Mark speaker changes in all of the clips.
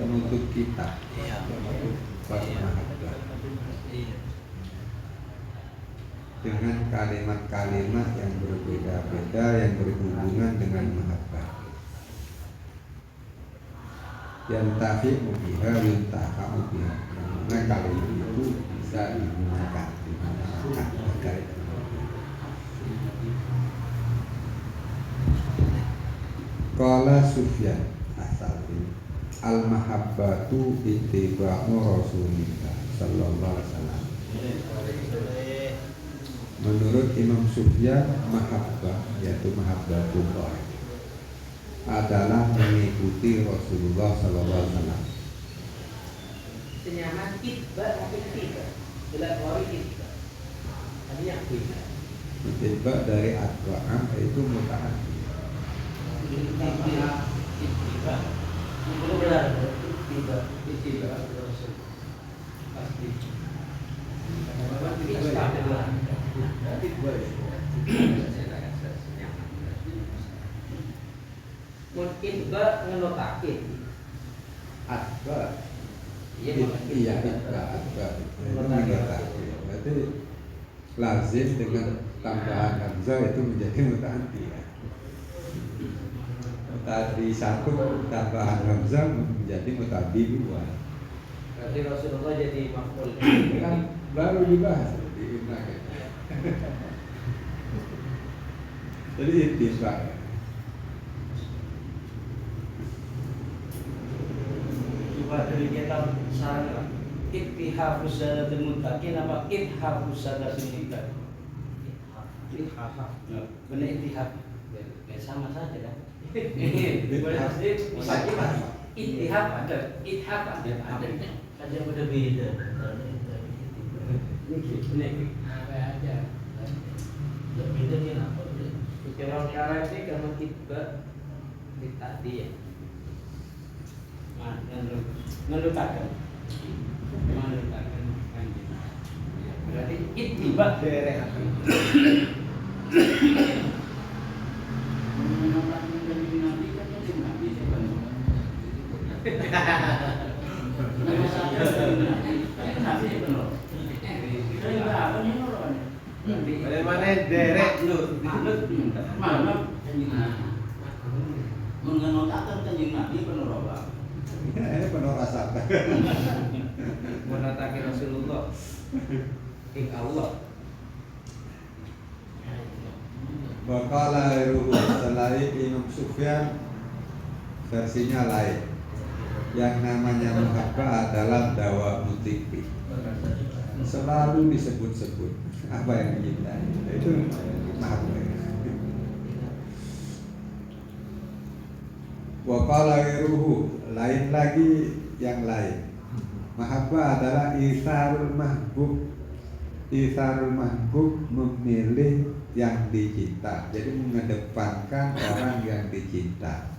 Speaker 1: penutup kita. Mahabbah. Dengan kalimat-kalimat yang berbeda-beda yang berhubungan dengan mahabbah. Yang tafi'u biha yuntaha'u biha. Karena kalimat itu bisa digunakan di mana-mana terkait. Qala Sufyan Ats-Tsauri al-mahabbatu ittiba'u Rasulillah sallallahu alaihi wasallam. Menurut Imam Sufyan, mahabbah yaitu mahabbatullah adalah mengikuti Rasulullah sallallahu alaihi wasallam.
Speaker 2: Senyaman itba tapi tidak. Bila wari itba. Tadi yang beda.
Speaker 1: Itba dari atba'a itu mutaaddi.
Speaker 2: Itba. Itu benar. Itba Rasul. Pasti. Mungkin ba ngenotakin
Speaker 1: Atba.
Speaker 2: iya
Speaker 1: Atba. Berarti lazim dengan tambahan hamzah itu menjadi mutaaddi. Tadi satu tambahan hamzah menjadi mutaaddi dua.
Speaker 2: Berarti Rasulullah jadi maf'ul.
Speaker 1: Kan baru dibahas di Ibnu. Jadi ittiba.
Speaker 3: Coba dari kita saran ittihafus sadatul muttaqin apa ittihafus sadatul muttaqin? Ittihaf. Benar ittihaf. Ya sama saja kan? Bisa juga. Ittihaf ada, ittihaf ada. Ada beda.
Speaker 2: Apa aja.
Speaker 3: Beda ni apa?
Speaker 2: Kalau cara ini kalau itba tadi ya.
Speaker 3: Menurutakan berarti ittiba dari hati mengenalkan menjadi nabi kan jadi nabi
Speaker 2: Bagaimana derek lu?
Speaker 3: Mana mengenalkan kanjeng nabi penuh roba.
Speaker 1: Ini penuh rasa.
Speaker 2: Menataki Rasulullah. Ing Allah.
Speaker 1: Waqala ruhu selain Imam Sufyan versinya lain. Yang namanya mahabbah adalah dawa mutiqi. Selalu disebut-sebut apa yang dicintai. Itu mahabbah. Waqala ruhu lain lagi yang lain. Mahabbah adalah isarul mahbub. Isarul mahbub memilih yang dicinta. Jadi mengedepankan orang yang dicinta,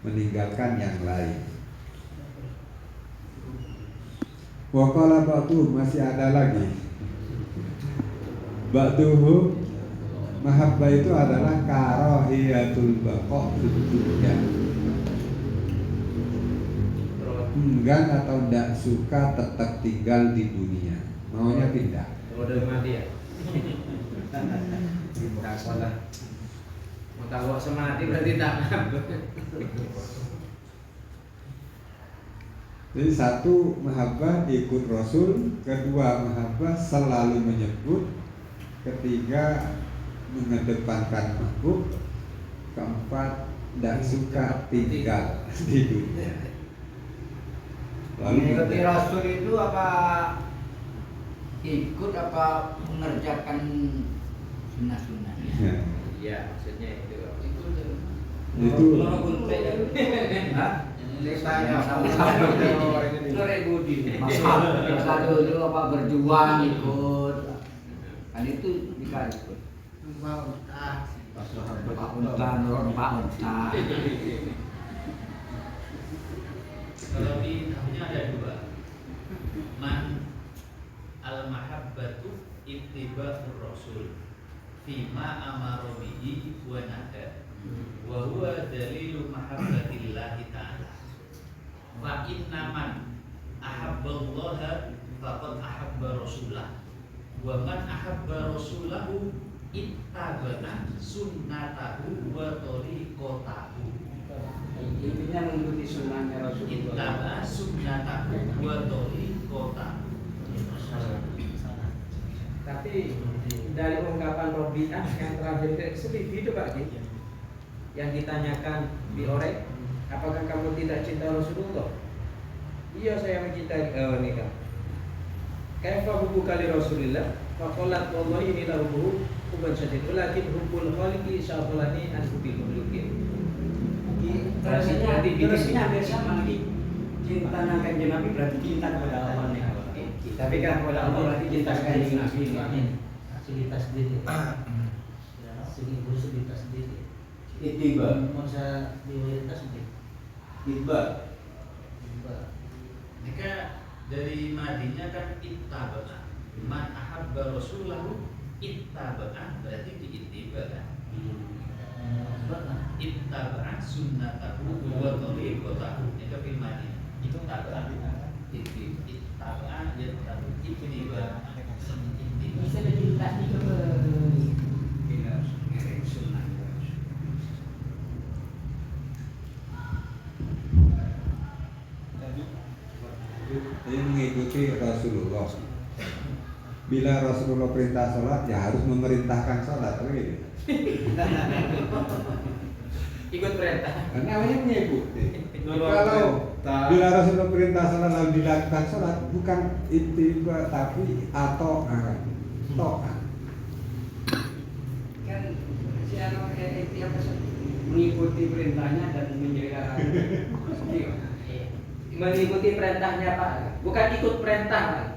Speaker 1: meninggalkan yang lain. Waqala ba'du masih ada lagi. Ba'duhu mahabbah itu adalah karahiyatul baqa' fid dunya. Enggan atau tidak suka tetap tinggal di dunia, maunya pindah.
Speaker 2: Udah mati ya. Tak salah. Mau tahu semati berarti tak.
Speaker 1: Jadi satu mahabbah ikut Rasul, kedua mahabbah selalu menyebut, ketiga mengedepankan mahbub, keempat tidak suka tinggal di dunia.
Speaker 4: Mengikuti Rasul itu apa ikut apa mengerjakan sunnah-sunnahnya?
Speaker 2: Iya, maksudnya itu.
Speaker 1: Itu
Speaker 4: Masa dulu apa berjuang ikut, kan itu bisa ikut. Pak Unta, Nur Pak Unta.
Speaker 3: Kalau di namanya ada dua. Man al-mahabbatu ittiba'ur rasul fima amara bihi wa naha wa huwa dalilu mahabbatillahi ta'ala. Fa inna man ahabballaha faqad ahabba rasulah, wa man ahabba rasulahu ittabana sunnatahu wa tariqatahu.
Speaker 4: Intinya mengikuti sunnahnya Rasulullah.
Speaker 3: Ittaba sunnatahu wa tariqatahu.
Speaker 2: Tapi dari ungkapan Robi'ah yang terakhir itu Pak Ki, yang ditanyakan di Orek, apakah kamu tidak cinta Rasulullah? Iya, saya mencintai. Oh, ini kan. Kaifa hubbuka li Rasulillah? Faqalat wallahi inni la hubbuhu hubban syadid, walakin hubbul khaliqi syaghalani an hubbil makhluqin.
Speaker 4: Terusnya hampir sama lagi. Cinta nangkan Nabi berarti cinta kepada Allah nih. Tapi kan kepada Allah berarti cinta sekali dengan Nabi.
Speaker 2: Fasilitas sendiri. Segi fasilitas sendiri.
Speaker 4: Ittiba.
Speaker 2: Masa prioritas sendiri.
Speaker 4: Ittiba.
Speaker 3: Maka dari madinya kan ittabana. Man ahabba rasulahu ittabana, berarti diittiba kan. Ittaba'a sunnatahu wa tariqatahu. Itu fil madinah. Ittaba'a ittaba'a yattabu ittiba.
Speaker 4: Bisa dijelas di bila ngereng sunnah.
Speaker 1: Ini mengikuti Rasulullah. Bila Rasulullah perintah sholat, ya harus memerintahkan sholat, begitu.
Speaker 2: Ikut perintah.
Speaker 1: Namanya mengikuti. Kalau bila Rasulullah perintah sholat lalu dilakukan sholat, bukan ittiba tapi ato'ah. To'ah.
Speaker 4: Kan si anak itu apa sih? Mengikuti perintahnya dan menjaga
Speaker 2: Mengikuti perintahnya Pak, bukan ikut perintah Pak.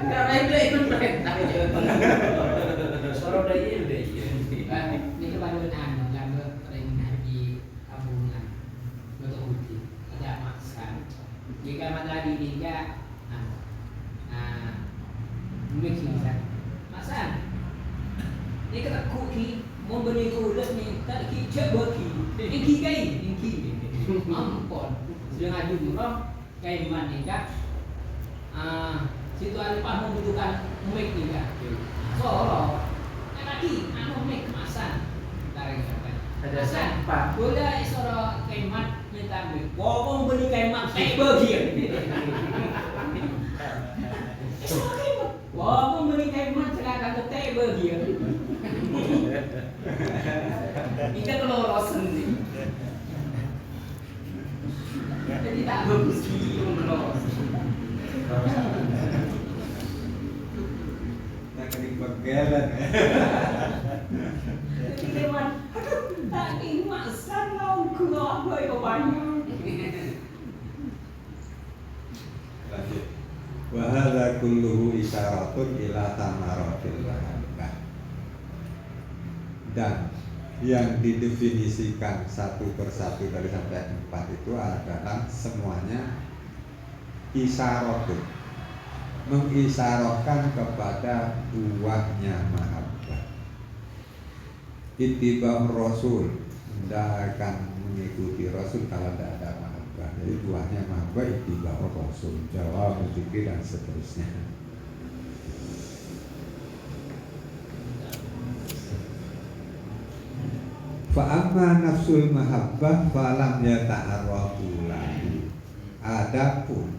Speaker 2: Karena itu ikut perintah.
Speaker 3: Soro dai deh.
Speaker 5: Ini baru gambar ring haji abungan betul uji ada maksa jika matahari dia mixing kan maksa ini kata kuki mau beri kulit nih tak ki coba ki ini kai ampun sudah ngaju murah kayak mana nih kak situ ada pak membutuhkan mic nih kak solo lagi anu mic kemasan tarik
Speaker 2: Ada siapa?
Speaker 5: boleh isoro kemat minta mic wong beli kemat teh bagian wong beli kemat sekarang ke teh bagian kita kelorosan nih jadi tak bagus meloros
Speaker 1: Nah, kening begelan.
Speaker 5: jadi kemat tak masan mau keluar boy banyak
Speaker 1: Lanjut. Wa hadza kulluhu isyaratun ila tamaratil mahabbah. Dan yang didefinisikan satu persatu dari sampai 4 itu adalah semuanya isyaratun, mengisyaratkan kepada buahnya mahabbah. Ittiba Rasul, tidak akan mengikuti Rasul kalau tidak ada mahabbah. Jadi buahnya mahabbah ittiba Rasul, jawab, zikir dan seterusnya. Fa'amma nafsul mahabbah falam yata'arrafu lahu. Adapun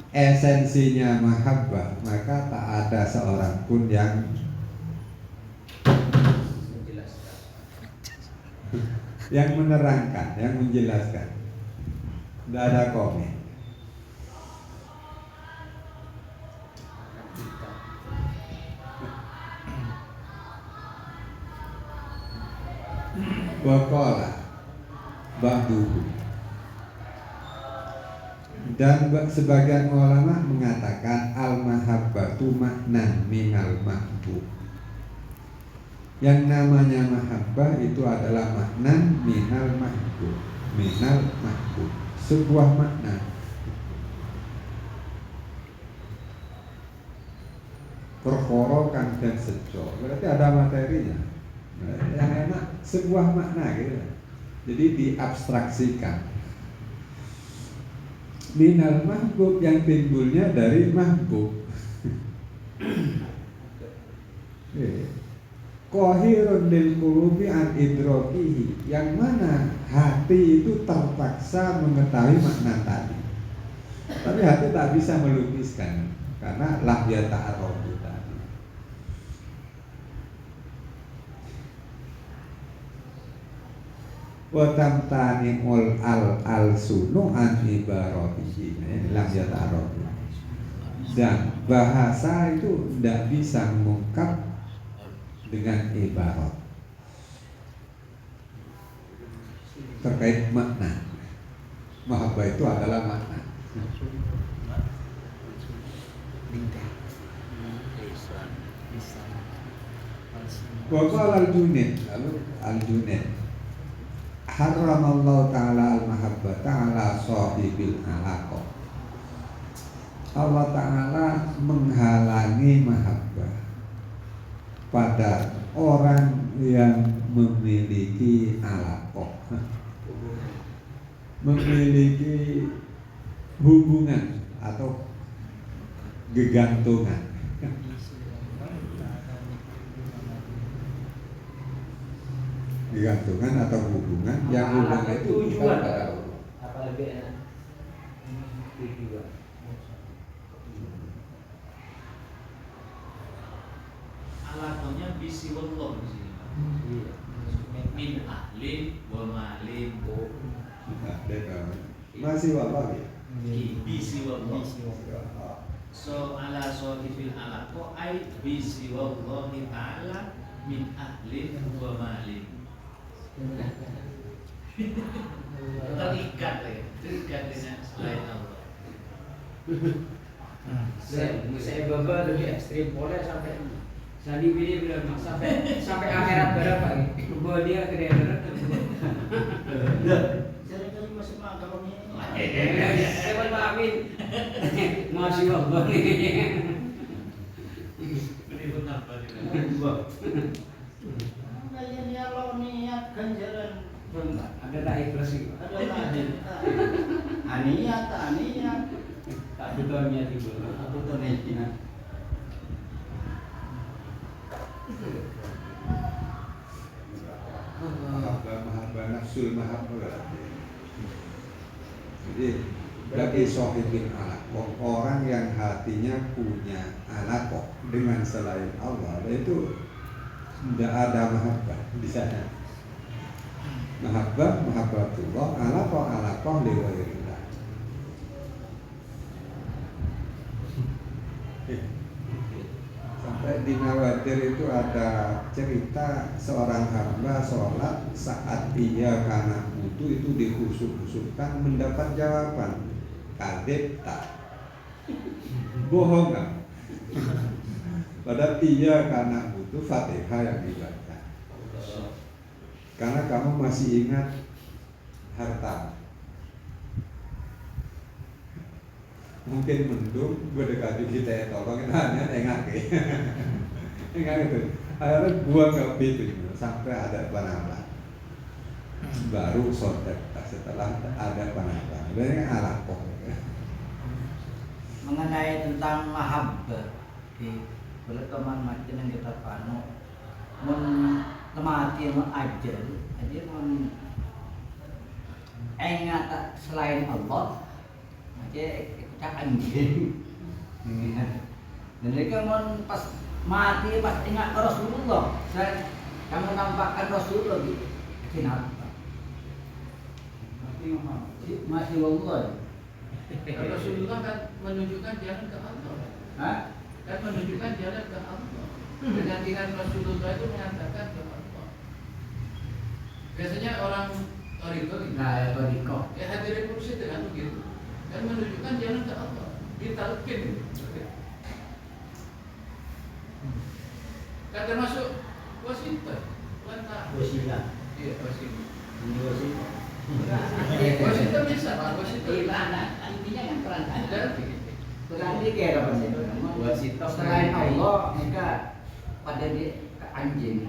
Speaker 1: esensinya mahabbah, maka tak ada seorang pun yang menerangkan, yang menjelaskan. Tidak ada komen. Waqala ba'duhu, dan sebagian ulama mengatakan al-mahabbatu maknan minal mahbub. Yang namanya mahabbah itu adalah maknan minal mahbub. Minal mahbub, sebuah makna. Perkara kang den sejo, berarti ada materinya. Yang enak sebuah makna gitu. Jadi diabstraksikan. Minal mahbub yang timbulnya dari mahbub. Qahirun lil qulubi an idrakihi, yang mana hati itu terpaksa mengetahui makna tadi. Tapi hati tak bisa melukiskan karena lah ya ta'aruf tadi. Wa tamtani'ul al-sunu an ibaratihi. Ini lah ya ta'aruf. Dan bahasa itu tidak bisa mengungkap dengan ibarat terkait makna. Mahabbah itu adalah makna. Waqala al-Junaid, lalu al-Junaid, haramallahu ta'ala al-mahabbata ala sahibil alaqah. Allah Ta'ala menghalangi mahabbah pada orang yang memiliki alaqah, memiliki hubungan atau gegantungan. Gegantungan atau hubungan yang hubungan itu bukan pada Allah.
Speaker 4: Apa lebih enak? Tujuan.
Speaker 6: Alakonya bisi wallah di sini.
Speaker 4: Iya.
Speaker 6: Min ahlin wa malin.
Speaker 1: Masih walau ya.
Speaker 6: Bisi wallah. So ala sohifil alako ay bisi wallah ta'ala min ahlin wa malin. Terikat ya, terikat dengan selain Allah.
Speaker 2: Saya baba lebih ekstrim, boleh sampai Sandi pilih bilang sampai akhirat berapa gitu? Bahwa dia ke daerah.
Speaker 3: Jadi kali masuk kalau ini.
Speaker 2: Saya Pak Amin. Masih baba nih.
Speaker 6: Ini pun apa
Speaker 3: Kalian ya lo niat ganjaran.
Speaker 2: Ada tak ikhlas gitu.
Speaker 3: Ada lahir. Aniat, aniat.
Speaker 2: Tak betulnya tiba.
Speaker 3: Aku tuh nih.
Speaker 1: Mahabbah nafsul mahabbah. Jadi bagi sohibin alaqah, orang yang hatinya punya alaqah dengan selain Allah, itu tidak ada mahabbah di sana. Mahabbatullah, alaqah li ghairillah. Sampai di Nawadir itu ada cerita seorang hamba sholat saat ia karena butuh itu dikhusyuk-khusyukkan mendapat jawaban kadib tak, bohong nggak? Padahal ia karena butuh Fatihah yang dibaca. Karena kamu masih ingat harta. Mungkin mendung berdekati kita ya tolongin hanya enggak itu. Akhirnya buang ke pintu sampai ada penambah. Baru sotek setelah ada penambah. Ini alaqah.
Speaker 4: Mengenai tentang mahabbah di teman macam yang kita panu temati ajal jadi ingat selain Allah aja kita anjing dan mereka pas mati pas ingat Rasulullah kamu nampakkan Rasulullah gitu kenapa masih Allah
Speaker 6: Rasulullah kan menunjukkan jalan ke Allah.
Speaker 4: Hah?
Speaker 6: Kan menunjukkan jalan ke Allah. Dengan dengan Rasulullah itu mengatakan ke Allah. Biasanya orang Toriko gitu.
Speaker 4: Nah, ya Toriko.
Speaker 6: Ya hadirin kursi dengan begitu. Dan menunjukkan jalan ke Allah. Ditalkin. Kan termasuk wasita.
Speaker 3: Wasila.
Speaker 6: Iya wasita.
Speaker 3: Ini wasila.
Speaker 6: Wasita bisa Pak wasita.
Speaker 4: Intinya kan perantara.
Speaker 2: Berarti kayak apa sih?
Speaker 4: Selain Allah, mereka pada di anjing.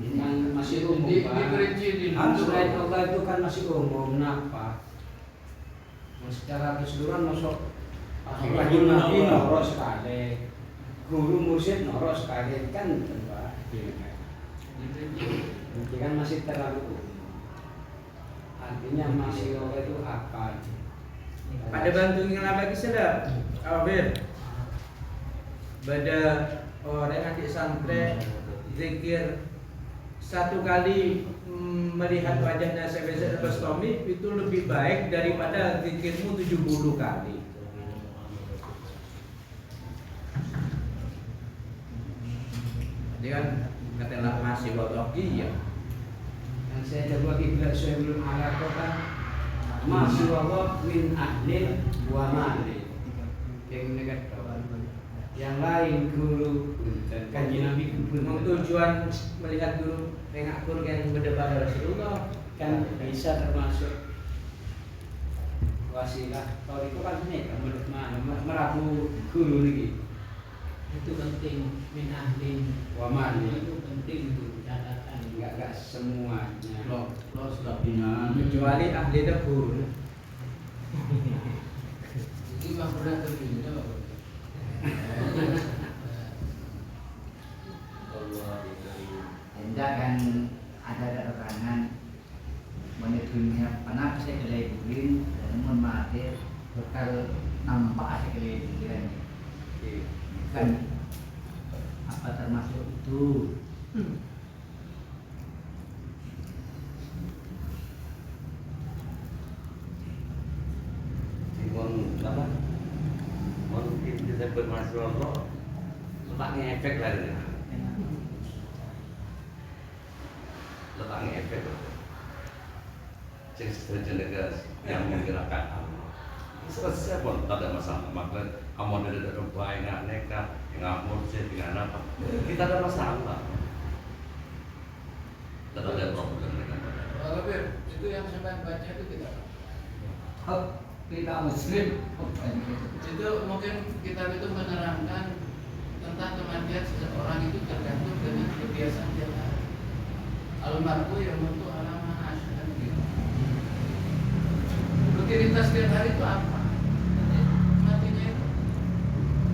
Speaker 3: Yang masih umum, Pak.
Speaker 6: Diperinci di
Speaker 3: Selain Allah itu kan masih umum, kenapa? Secara keseluruhan masuk Kanjeng Nabi noro sekali, guru mursyid noro sekali kan, Pak. Ini kan masih terlalu umum. Artinya masih Allah itu apa?
Speaker 2: Ada bantu ingat lagi sudah, Alvin. Pada orang adik santri zikir satu kali melihat wajahnya Syekh Al-Bastami itu lebih baik daripada zikirmu 70 kali. Jadi kan katalah masih wadoki ya.
Speaker 3: Yang saya coba kiblat saya belum ada kan masih Allah min ahlil wa mali. Yang negatif. Yang lain guru Kanjeng Nabi
Speaker 2: Memang tujuan melihat guru tengah guru yang berdebat Rasulullah
Speaker 3: kan bisa termasuk wasilah. Kalau itu kan ini kan merabu guru lagi.
Speaker 5: Itu penting min ahlin
Speaker 3: Wa mali.
Speaker 5: itu penting itu catatan.
Speaker 3: Enggak semuanya.
Speaker 6: lo sebabnya
Speaker 2: kecuali ahli dapur.
Speaker 6: ini bang udah terjadi apa?
Speaker 4: Hendak kan ada keterangan menitungnya pernah saya keliling dan memakai bekal nampak saya keliling kan apa termasuk itu
Speaker 7: Mon apa? Mon kita bermasuk Allah, letaknya efek lah ini. Letaknya efek. Jadi sejajar yang menggerakkan Allah. Selesai pun tak ada masalah. Maka kamu ada baik nggak nekat, nggak mursyid dengan apa? Kita ada masalah. Tetap ada problem dengan
Speaker 6: Kalau itu yang saya baca itu tidak.
Speaker 4: kita muslim
Speaker 6: Itu mungkin kitab itu menerangkan tentang kematian seseorang itu tergantung dengan kebiasaan dia. Almarhum yang untuk alamah asyhan gitu. Rutinitas setiap hari itu apa? Matinya itu.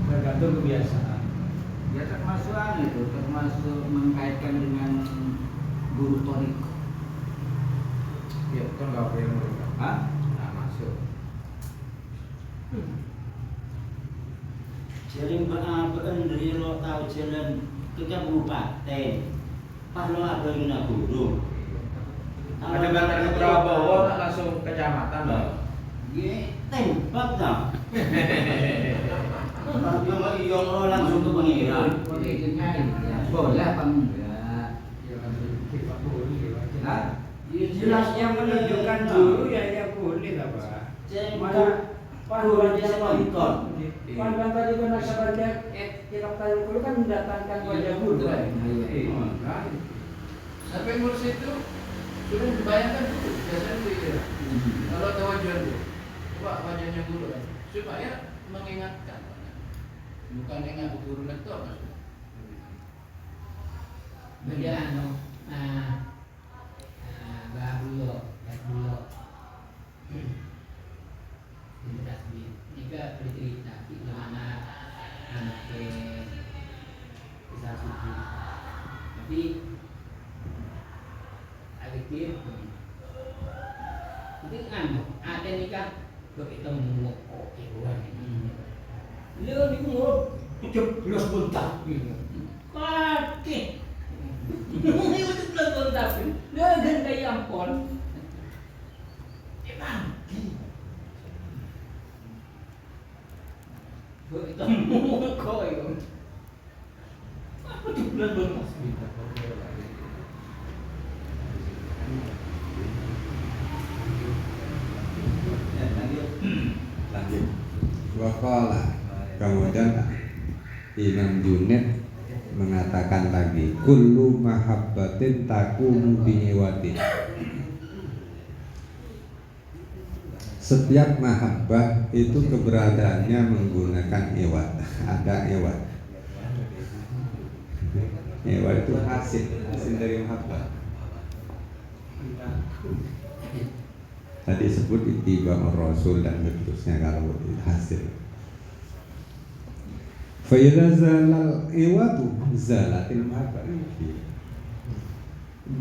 Speaker 3: Bergantung kebiasaan.
Speaker 4: ya termasuk itu termasuk mengkaitkan dengan guru torik
Speaker 2: Ya, itu nggak boleh merubah.
Speaker 4: Hah?
Speaker 2: Nggak masuk.
Speaker 3: Sering berendri lo tahu jalan ke kabupaten. Kalau ada yang guru.
Speaker 2: Ada bantar ke Prabowo langsung kecamatan loh.
Speaker 3: Ye tembak dah. Tapi yang lo langsung ke pengiran.
Speaker 4: boleh apa enggak Hah?
Speaker 3: Jelas yang menunjukkan guru ya yang boleh lah Pak. Mana panduan dia nonton. Panduan tadi kan nasabahnya tidak tahu dulu kan mendatangkan wajah guru kan.
Speaker 6: Sampai mursyid itu sudah dibayangkan dulu biasanya begitu. Kalau tawajuan dulu, coba wajahnya guru kan, supaya mengingatkan, bukan ingat guru lektor maksudnya.
Speaker 5: Berjalan baru ini tasbih jika bercerita di mana anaknya bisa suci tapi akhir itu ada nikah ketemu hewan ini di mulut 17 bentar kaki ini 17 bentar dia ganda yang pon ketemu koi apa 17 bentar
Speaker 1: lanjut waqala kemudian Imam Junaid mengatakan lagi kullu mahabbatin takumu bi'iwati setiap mahabbah itu keberadaannya menggunakan iwat ada iwat Ewa itu hasil dari mahabbah. Tadi sebut ittiba Rasul dan seterusnya kalau hasil. Fa idza zalal iwatu zalatil mahabbah.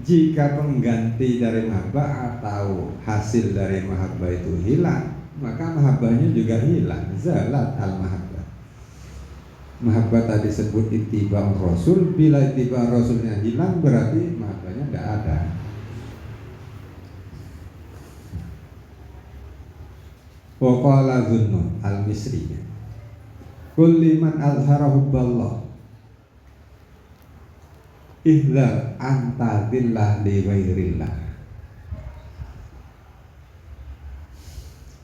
Speaker 1: Jika pengganti dari mahabbah atau hasil dari mahabbah itu hilang, maka mahabbahnya juga hilang. Zalat al mahabbah. Mahabbah tadi sebut ittiba Rasul, bila ittiba Rasulnya hilang berarti mahabbahnya tidak ada. Wa qala Dhunnun al-Misri, kulli man azhara hubballah ihdar anta dillah li ghairillah.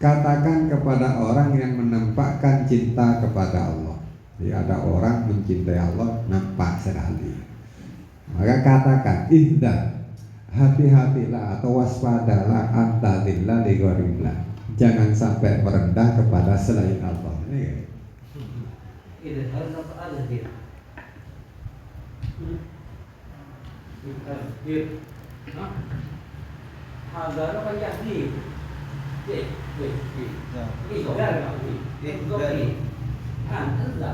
Speaker 1: Katakan kepada orang yang menampakkan cinta kepada Allah. Jadi ada orang mencintai Allah nampak sekali. Maka katakan ihdar, hati-hatilah atau waspadalah anta dillah li ghairillah. Jangan sampai merendah kepada selain Allah.
Speaker 3: Ini harus apa ada dia? Ada kan jadi. Ini sudah kan? Anda,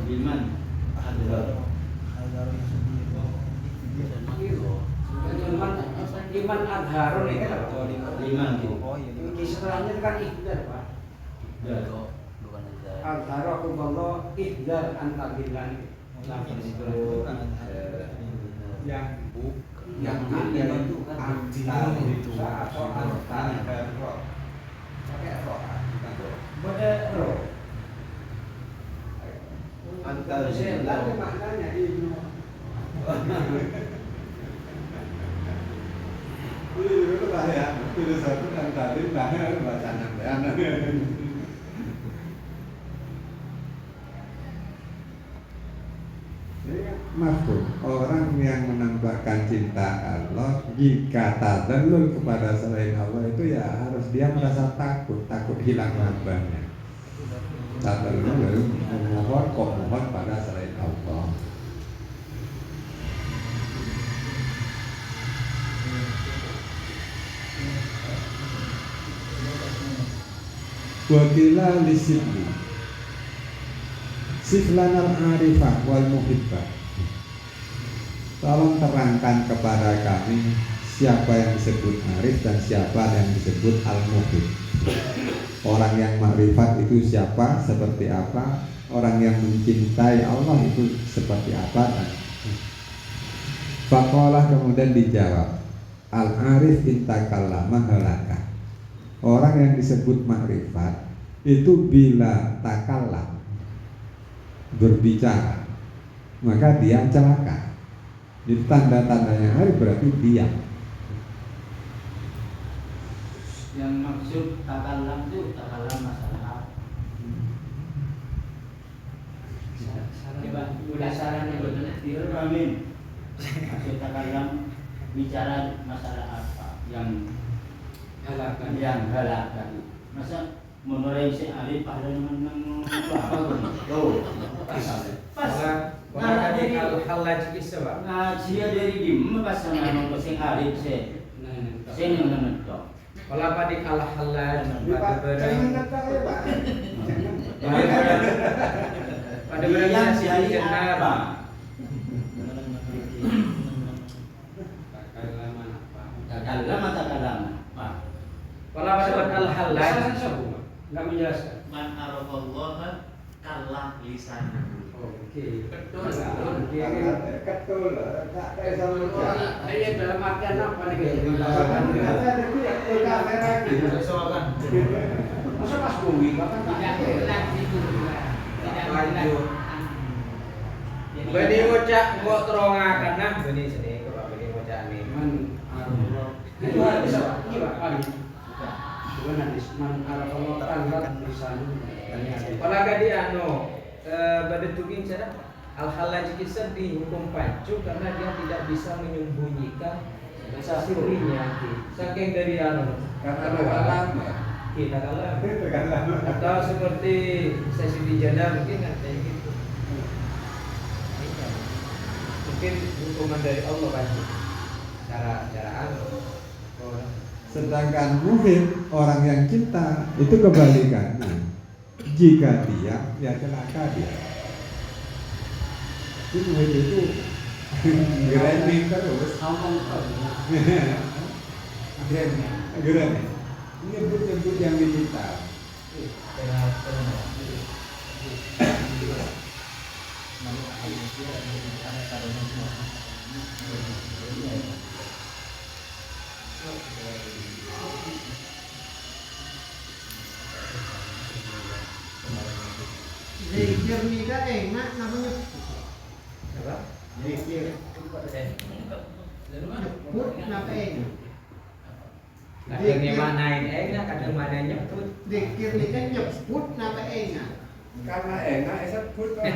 Speaker 3: Biman, Iman Adharun ini kan Iman setelahnya kan ihdar Pak. Adharu Allah ihdar antabillah yang ada itu itu pakai roh pada roh antar lalu maknanya ibnu
Speaker 1: itu bahaya. Itu satu dan tadi bahaya bacaan anda. Maksud orang yang menampakkan cinta Allah jika tadallul kepada selain Allah itu ya harus dia merasa takut hilang mahabbahnya. Tadallul lalu memohon pada selain Allah. Wakila lisibni siflanal arifah wal muhibbah. Tolong terangkan kepada kami siapa yang disebut arif dan siapa yang disebut al-muhib. Orang yang makrifat itu siapa, seperti apa. Orang yang mencintai Allah itu seperti apa. Faqalah kemudian dijawab, al-arif intakallama halaka. Orang yang disebut makrifat itu bila takallam, berbicara, maka dia celaka. Jadi tanda-tandanya arif berarti diam.
Speaker 3: Yang maksud takallam itu takallam masalah apa? Coba udah sarannya betul Amin. Maksud takallam bicara masalah apa? Yang halakan. Masa menurut si Arif ada menang apa tuh? Pas.
Speaker 2: Nah, tadi al-halaj kisah Pak.
Speaker 3: Nah, dia dari dim pas sama sing Arif se. Sing nang tok.
Speaker 2: Kalau apa di al-halaj pada berada si Ali benar.
Speaker 3: Takallam.
Speaker 2: Kalau apa dapat al-halaj enggak menjelaskan.
Speaker 8: Man arafallaha kallah lisanuhu.
Speaker 2: Oke.
Speaker 6: Betul.
Speaker 1: Betul. Tak sama
Speaker 6: Ayat dalam artian apa nih?
Speaker 3: Masa Mas Bowi bahkan
Speaker 2: Bani wajah mbok terongaken nah bani sini kok bani wajah ini.
Speaker 3: itu hadis apa? Iya Pak. Bukan hadis man arafallahu ta'ala lisanuhu.
Speaker 2: Kalau gadi pada tuging cara al-halaj kisah dihukum pancu karena dia tidak bisa menyembunyikan sirrinya. Saking dari
Speaker 1: kata ulama
Speaker 2: kita kalah.
Speaker 1: Katakanlah.
Speaker 2: Atau seperti sesi di janda mungkin katanya gitu. Iya. Mungkin hukuman dari Allah kan. Cara orang.
Speaker 1: Sedangkan muhim orang yang cinta itu kebalikannya. Jika diam, ya celaka dia. Itu muhim itu grinding terus. Grinding. Nyebut-nyebut yang dicinta.
Speaker 9: Zikir nikah enak namanya.
Speaker 2: Apa?
Speaker 9: Zikir. Nyebut kenapa enak?
Speaker 2: Kadang manain enak, kadang manain nyebut.
Speaker 9: Zikir nikah nyebut kenapa enak?
Speaker 1: Karena enak, sebut kan.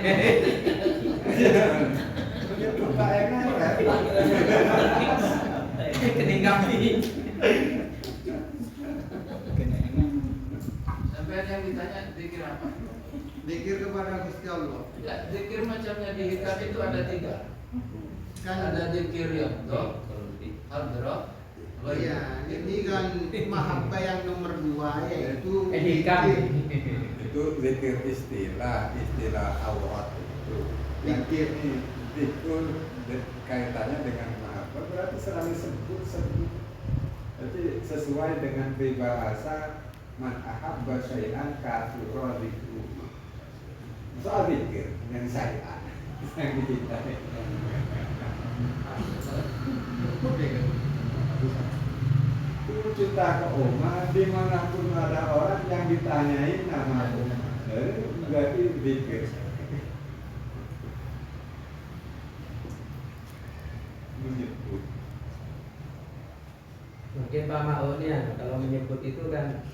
Speaker 1: Menyebut tak enak kan.
Speaker 2: Keninggapi.
Speaker 6: Sampai yang ditanya zikir apa?
Speaker 9: Zikir kepada Gusti Allah.
Speaker 6: Ya, zikir macamnya di hikam itu ada 3.
Speaker 9: Kan
Speaker 6: Ada zikir yaqdha, hadrah,
Speaker 9: ya, ini kan mahabbah yang nomor 2 yaitu
Speaker 2: Hikam.
Speaker 1: Itu zikir istilah aurat itu.
Speaker 9: Zikir.
Speaker 1: Itu kaitannya dengan mahabbah berarti selalu sebut. Jadi sesuai dengan peribahasa man ahabba syai'an kathura dzikru. Soal zikir yang syai'an yang dicintai. Itu cinta ke Oma, dimanapun ada orang yang ditanyain nama Oma, berarti zikir. Menyebut.
Speaker 2: Mungkin Pak Ma'unnya kalau menyebut itu kan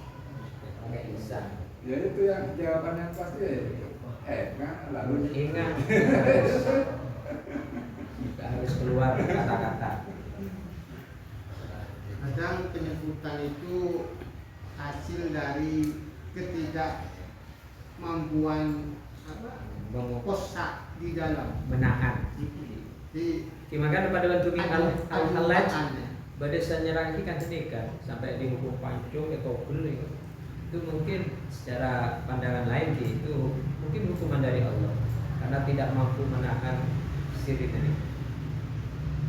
Speaker 2: pakai lisan.
Speaker 1: Ya itu yang jawaban yang pasti. Kan lalu
Speaker 2: Ingat, harus keluar kata-kata.
Speaker 9: Kadang penyebutan itu hasil dari ketidakmampuan kosa di dalam
Speaker 2: Menahan.
Speaker 9: di
Speaker 2: Gimana pada bentuk al-halaj
Speaker 9: al-Qur'an.
Speaker 2: pada senyerang ini kan senika sampai dihukum pancung atau beli itu mungkin secara pandangan lain itu mungkin hukuman dari Allah karena tidak mampu menahan sirri ini.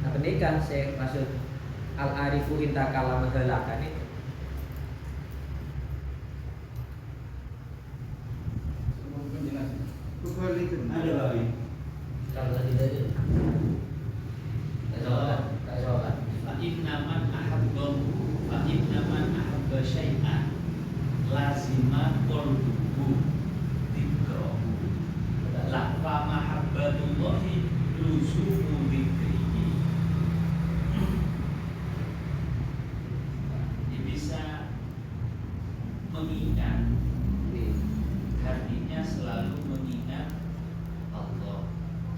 Speaker 2: Nah penikah saya maksud al-arifu intakala menghelakan itu.
Speaker 3: Ada lagi.
Speaker 5: Kalau tadi tadi.
Speaker 8: Fa'innaman ahabba syai'an lazima qalbuhu dzikrahu. La fa mahabbatullahi luzumu dzikrihi. Dia bisa mengingat, hatinya selalu mengingat Allah,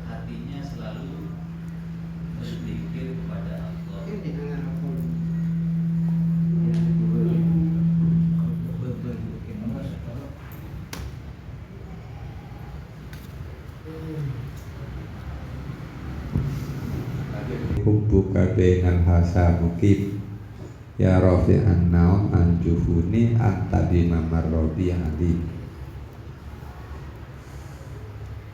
Speaker 8: hatinya selalu berzikir kepada Allah.
Speaker 9: Ini dengan apa?
Speaker 1: hubbuka bainal hasa mukib ya rafi'an naum anjuhuni anta bima marrodi ali.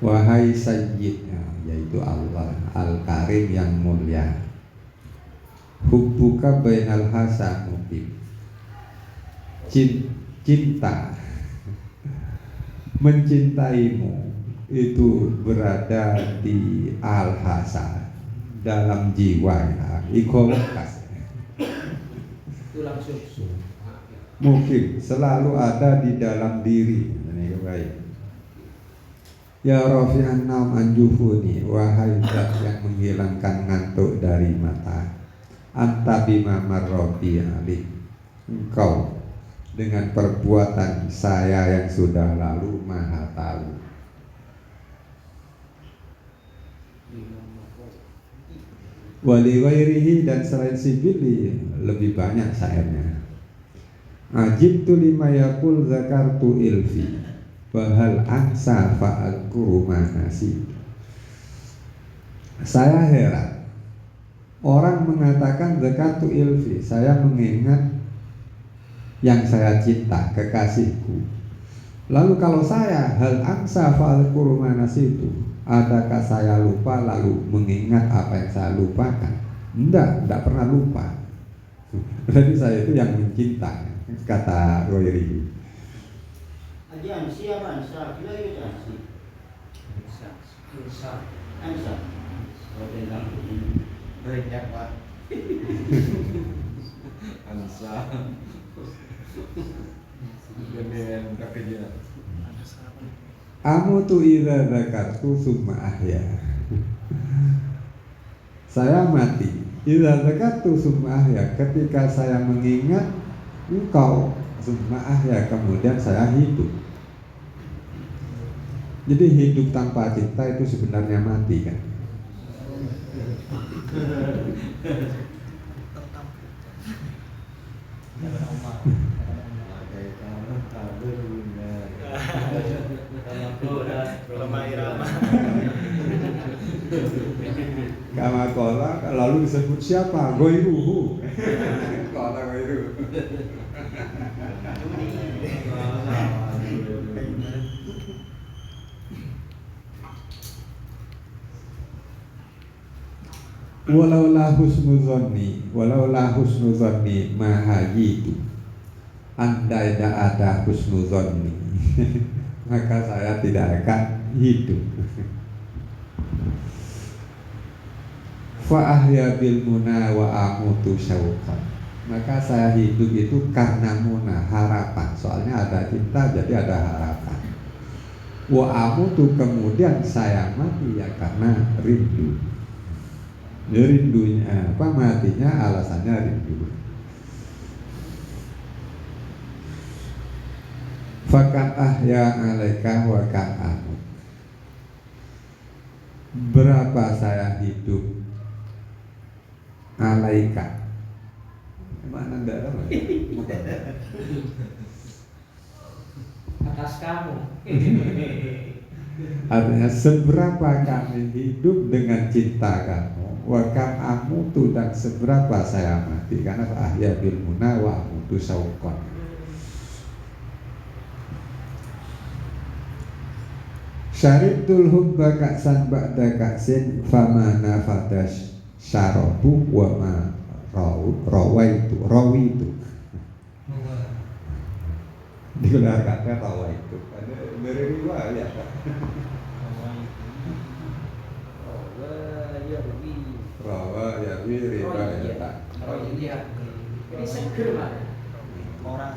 Speaker 1: Wahai sayyid, yaitu Allah al-karim yang mulia, hubbuka bainal hasa mukib, cinta mencintaimu itu berada di al-hasa, dalam jiwa ya, ikokas
Speaker 2: Tulang susu.
Speaker 1: mungkin selalu ada di dalam diri. Ini baik. Ya rafi'an naum anjuhuni, wahai zat yang menghilangkan ngantuk dari mata, anta bima marroti ali, engkau dengan perbuatan saya yang sudah lalu maha tahu. Wali wairihi, dan selain si Billy lebih banyak syairnya. Ajibtu lima yakul zakartu ilfi bahal ansa fa'alkuru manasi. Saya heran orang mengatakan zakartu ilfi, saya mengingat yang saya cinta, kekasihku. Lalu kalau saya hal angsa fa'alkuru manasi itu, adakah saya lupa lalu mengingat apa yang saya lupakan? Tidak pernah lupa. Berarti saya itu yang mencinta, kata Royri.
Speaker 3: Ajian siapa ansa? Kira itu ansi. Ansa. Kalau tentang ini
Speaker 6: Banyak Pak. Ansa. Gedean kakinya.
Speaker 1: Amutu idza zakartu summa ahya. Saya mati. Idza zakartu summa ahya, ketika saya mengingat engkau, summa ahya, kemudian saya hidup. Jadi hidup tanpa cinta itu sebenarnya mati kan? Kama kola lalu disebut siapa? Goiruhu. Kola goiruhu. Walaulah husnu zonni mahayitu. Andai tidak ada husnu zonni, maka saya tidak akan hidup. Fa ahya bil muna wa amutu syauqan. Maka saya hidup itu karena muna, harapan. Soalnya ada cinta jadi ada harapan. Wa amutu, kemudian saya mati ya karena rindu. Rindunya apa, matinya alasannya rindu. Fakam ahya alaika wa kam amut. Berapa saya hidup alaika, mana ndak tahu
Speaker 2: Atas kamu.
Speaker 1: artinya seberapa kami hidup dengan cinta kamu, wa kam amutu, dan seberapa saya mati karena ahya bil muna wa amutu sauqan. Syaritul hubba ka'san ba'da ka'sin fama nafadash syarabu wa ma rawaitu. Digelar kata rawaitu. Ada riwayat. Rawa yarwi riwayat.
Speaker 2: Ini seger Pak.
Speaker 4: Orang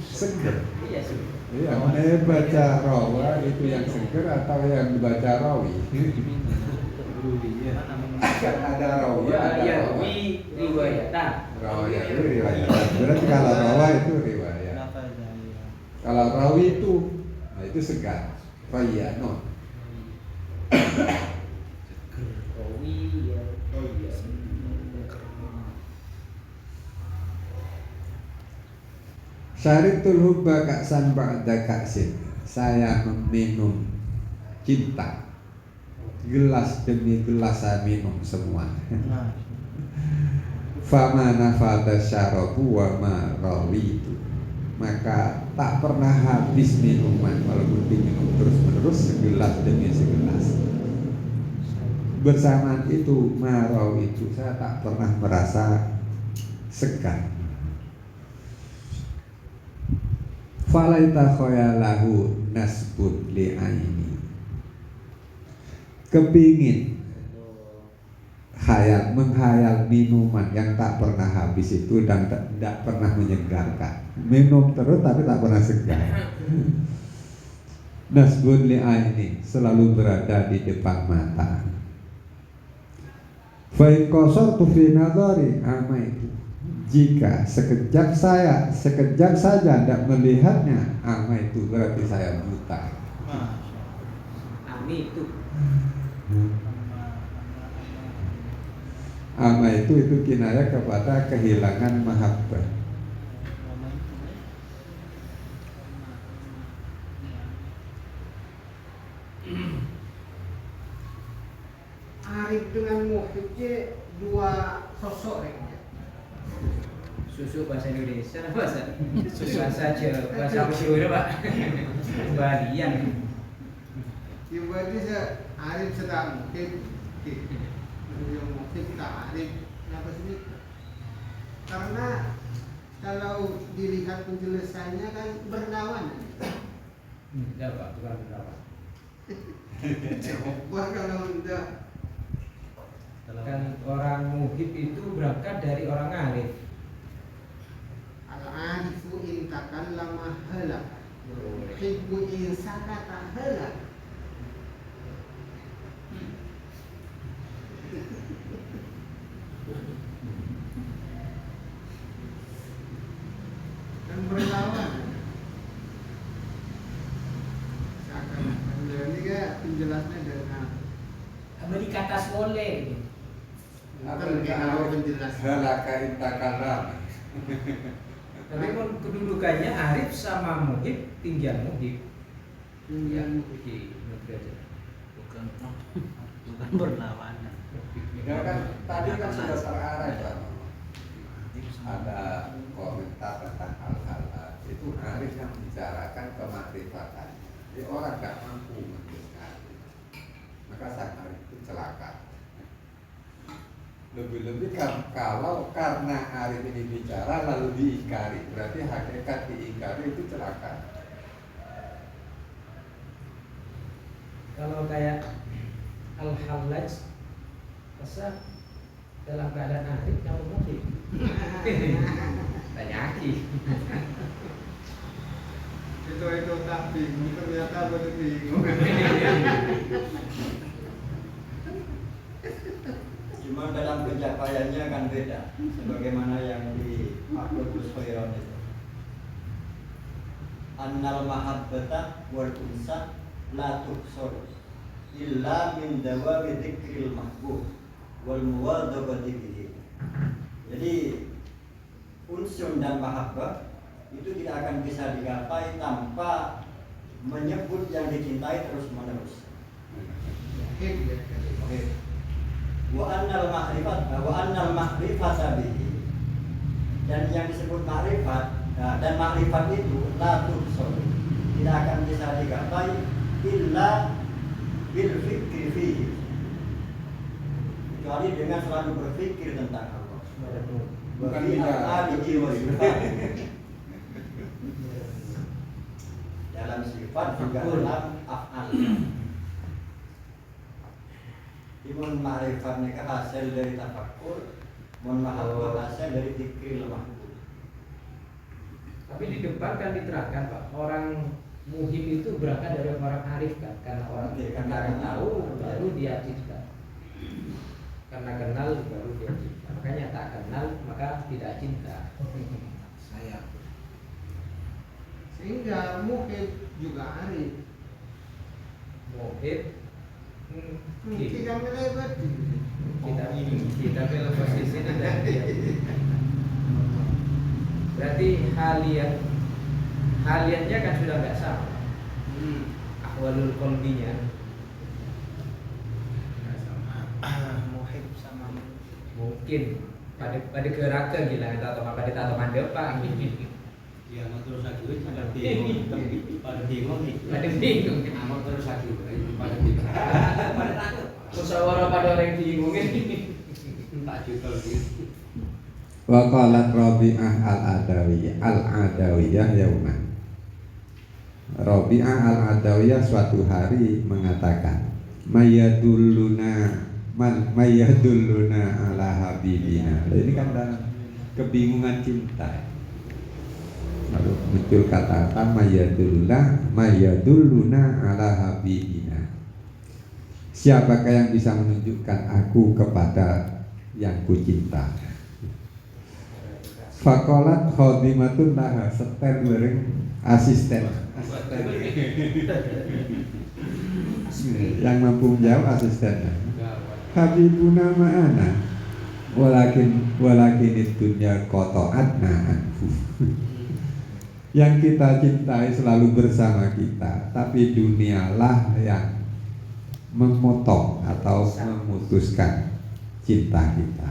Speaker 1: Seger.
Speaker 2: Iya sih.
Speaker 1: Iya, mana baca rawa itu yang seger atau yang dibaca rawi? Kan ada rawi, ada rawa.
Speaker 2: Riwayatan.
Speaker 1: Rawa itu riwayat. Berarti kalau rawa itu riwayat. Kalau rawi itu, nah itu segar. Raya, no. Syaritul hubba ka'san ba'da ka'sin. Saya meminum cinta gelas demi gelas, saya minum semua. Fama nafada syarabu wa ma rawitu. Maka tak pernah habis minuman walaupun diminum terus-menerus segelas demi segelas. Bersamaan itu marau itu saya tak pernah merasa segan. Falaita khoyalahu nasbun li'aini. Kepingin menghayal minuman yang tak pernah habis itu dan tidak pernah menyegarkan. Minum terus tapi tak pernah segar. Nasbun li'aini, selalu berada di depan mata. Fa in qasartu fi nadhari amaitu. Jika sekejap saja tidak melihatnya, amaitu, berarti saya buta.
Speaker 2: Itu.
Speaker 1: Ama itu kinayah kepada kehilangan mahabbah.
Speaker 9: Arif dengan muhib itu dua sosok ya.
Speaker 2: Susu bahasa Indonesia apa bahasa? Bahasa aja bahasa Mesir Pak. Balian.
Speaker 9: Yang berarti Arif sedang muhib, yang muhib tak Arif. Kenapa sih? Karena kalau dilihat penjelasannya kan berlawanan.
Speaker 2: Enggak Pak, bukan berlawan.
Speaker 9: Coba kalau enggak.
Speaker 2: Kan orang muhib itu berangkat dari orang arif.
Speaker 9: Al-arifu in takallama halak, hibbu in sakata halak. Kan berlawan. Seakan-akan ini kan penjelasnya dengan
Speaker 5: Beri kata soleh gitu.
Speaker 9: bukan kalau penjelasnya.
Speaker 1: halaka intakalam.
Speaker 2: Tapi kan kedudukannya arif sama muhib tinggian muhib.
Speaker 9: Yang
Speaker 2: Di negeri aja.
Speaker 3: Bukan berlawanan.
Speaker 1: Ya kan tadi kan sudah terarah ya. Ada komentar tentang hal-hal itu arif yang membicarakan kemakrifatan. Jadi orang nggak mampu mendengar, maka sang arif itu celaka. Lebih-lebih kalau karena arif ini bicara lalu diingkari, berarti hakikat diingkari itu celaka.
Speaker 2: Kalau kayak Al-Hallaj masa dalam keadaan arif kamu muhib. Tanyaki.
Speaker 9: itu tak bingung, ternyata baru bingung.
Speaker 4: Cuma dalam pencapaiannya kan beda, sebagaimana yang di Ahlul Khairan itu. Annal mahabbata wal unsa la tuhsar illa min dawawi dzikril mahbub wal muwadhabati bihi. Jadi unsun dan mahabbah itu tidak akan bisa digapai tanpa menyebut yang dicintai terus menerus. Wa annal ma'rifata bihi, dan yang disebut ma'rifat, dan ma'rifat itu la tuhsar, tidak akan bisa digapai illa bil fikri fihi, kecuali dengan selalu berpikir tentang Allah.
Speaker 1: Bukan
Speaker 4: Fi
Speaker 1: tidak.
Speaker 4: al-alihi wa sifat, dalam sifat juga dalam af'al. Imun ma'rifat mereka hasil dari tafakkur, mun mahabbah hasil dari dzikril mahbub.
Speaker 2: Tapi di depan kan diterangkan Pak, orang muhib itu berangkat dari orang arif kan, karena orang
Speaker 4: Oke,
Speaker 2: karena
Speaker 4: karena
Speaker 2: tahu
Speaker 4: kenal.
Speaker 2: baru dia cinta. Karena kenal baru dia cinta. Makanya tak kenal maka tidak cinta.
Speaker 9: Saya. Sehingga muhib juga arif.
Speaker 2: Muhib
Speaker 9: Tidak melebat.
Speaker 2: kita belok posisi dan dia. Berarti haliannya kan sudah nggak sama. Ahwalul qalbinya
Speaker 9: Muhib sama
Speaker 2: mungkin pada keraka gila atau pada tato mandepang
Speaker 3: Ya terus aku pada bingung, pada bingung nih.
Speaker 2: pada bingung
Speaker 3: Amal terus aku pada bingung. Pada takut.
Speaker 2: musyawarah pada orang bingungin
Speaker 3: Tak jual gitu.
Speaker 1: Wa qalat Rabi'ah al-Adawiyah yauman. Rabi'ah al-Adawiyah suatu hari mengatakan, Mayadulluna ala habibina. Nah, ini kan dalam kebingungan cinta. Lalu muncul kata-kata mayadulluna ala habibina. Siapakah yang bisa menunjukkan aku kepada yang kucinta? Fakolat khodimatun laha, setel bareng asisten. Yang mampu menjawab asistennya. Habibuna ma'ana, walakin dunya qata'atna anhu. Yang kita cintai selalu bersama kita, tapi dunialah yang memotong atau memutuskan cinta kita.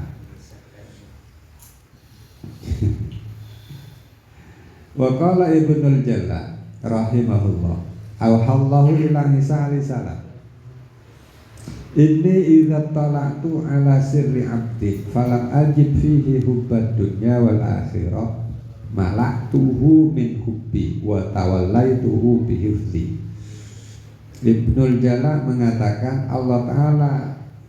Speaker 1: Wa qala Ibnul Jalla rahimahullah awhallahu ila Isa alaihi salam inni idza tala'tu ala sirri abdi falam ajib fihi hubbad dunya wal akhirah malaktuhu min hubbi wa tawallaituhu bi hifzi. Ibnul Jalla mengatakan Allah Ta'ala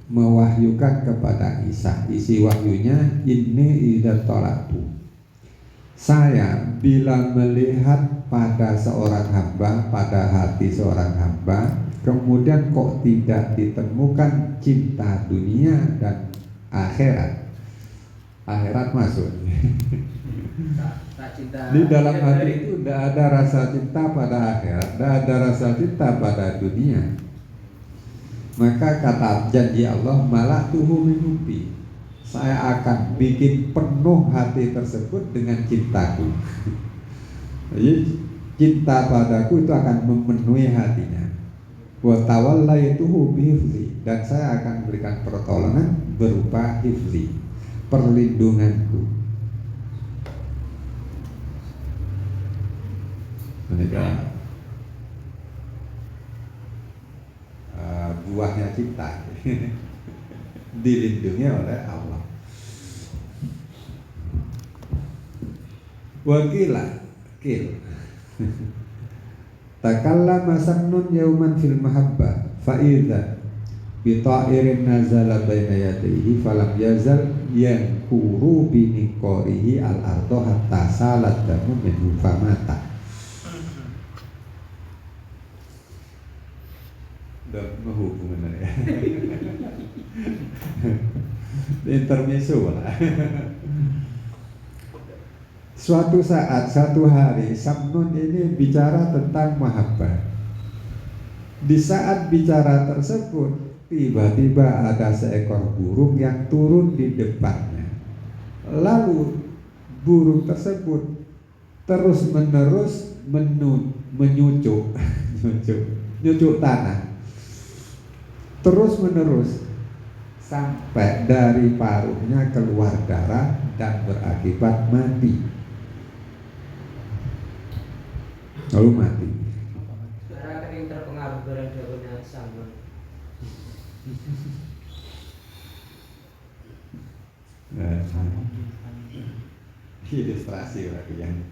Speaker 1: mewahyukan kepada Isa, isi wahyunya inni idza tala'tu, saya bila melihat pada seorang hamba, pada hati seorang hamba, kemudian kok tidak ditemukan cinta dunia dan akhirat. Akhirat masuk.
Speaker 2: Tak cinta.
Speaker 1: Di dalam hati itu tidak ada rasa cinta pada akhirat, tidak ada rasa cinta pada dunia. Maka kata janji Allah, malaktuhu min hubbi, saya akan bikin penuh hati tersebut dengan cintaku. Jadi cinta padaku itu akan memenuhi hatinya. Wa tawallaituhu bi hifzi, dan saya akan berikan pertolongan berupa hifzi, perlindunganku. Menikah buahnya cinta dilindungi oleh Allah. Wakila kil takallama samnun yauman fil mahabbah fa idza bi ta'irin nazala baina yadayhi falam yazal yankuru bi niqarihi al ardo hatta salat damu min famata. Udah menghubungkan ya. Intermezzo lah. Suatu saat, satu hari, Samnun ini bicara tentang mahabbah. Di saat bicara tersebut, tiba-tiba ada seekor burung yang turun di depannya. Lalu burung tersebut terus-menerus menyucuk tanah. Terus-menerus sampai dari paruhnya keluar darah dan berakibat mati. Lalu mati.
Speaker 2: Saudara kan yang terpengaruh dengan daunnya Samnun.
Speaker 1: Ilustrasi lagi yang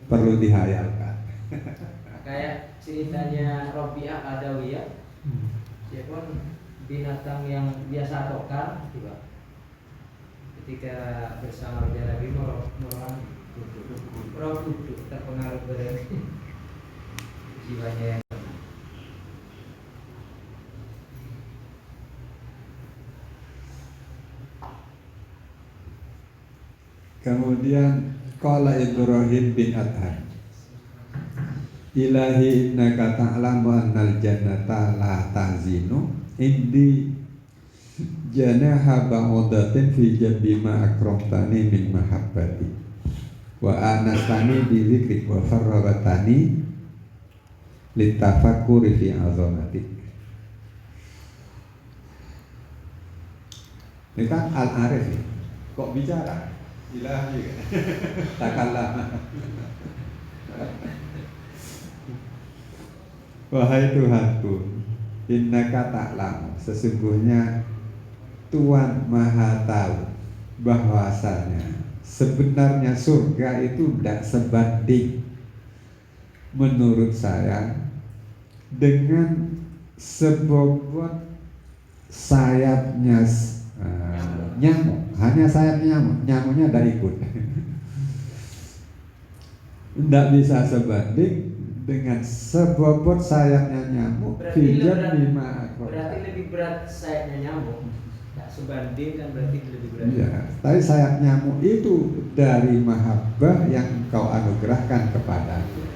Speaker 1: perlu dihayalkan.
Speaker 2: Kayak ceritanya Robiah Adawiyah. Dia pun binatang yang biasa tokar juga. Ketika bersama Raja Nabi Muhammad duduk terpengaruh dari jiwanya yang tenang.
Speaker 1: Kemudian qala Ibrahim bin Adham Ilahi innaka ta'lamu annal jannata la tahzinu indi janaha ba'udatin fi jabbi ma akramtani min mahabbati wa anastani bi dzikrik wa farragatani litafakkuri fi azamatik. Ini kan Al-Arif kok bicara ilahi takallama. Wahai Tuhanku, innaka ta'lamu, sesungguhnya Tuhan Maha tahu bahwasanya sebenarnya surga itu tidak sebanding menurut saya dengan sebobot sayapnya nyamuk. Hanya sayap nyamuknya tidak ikut. Tidak bisa sebanding dengan sebobot sayapnya nyamuk.
Speaker 2: Berarti lebih berat sayapnya nyamuk. Tak sebanding kan berarti lebih berat.
Speaker 1: Ya, tapi sayap nyamuk itu dari mahabbah yang engkau anugerahkan kepadaku.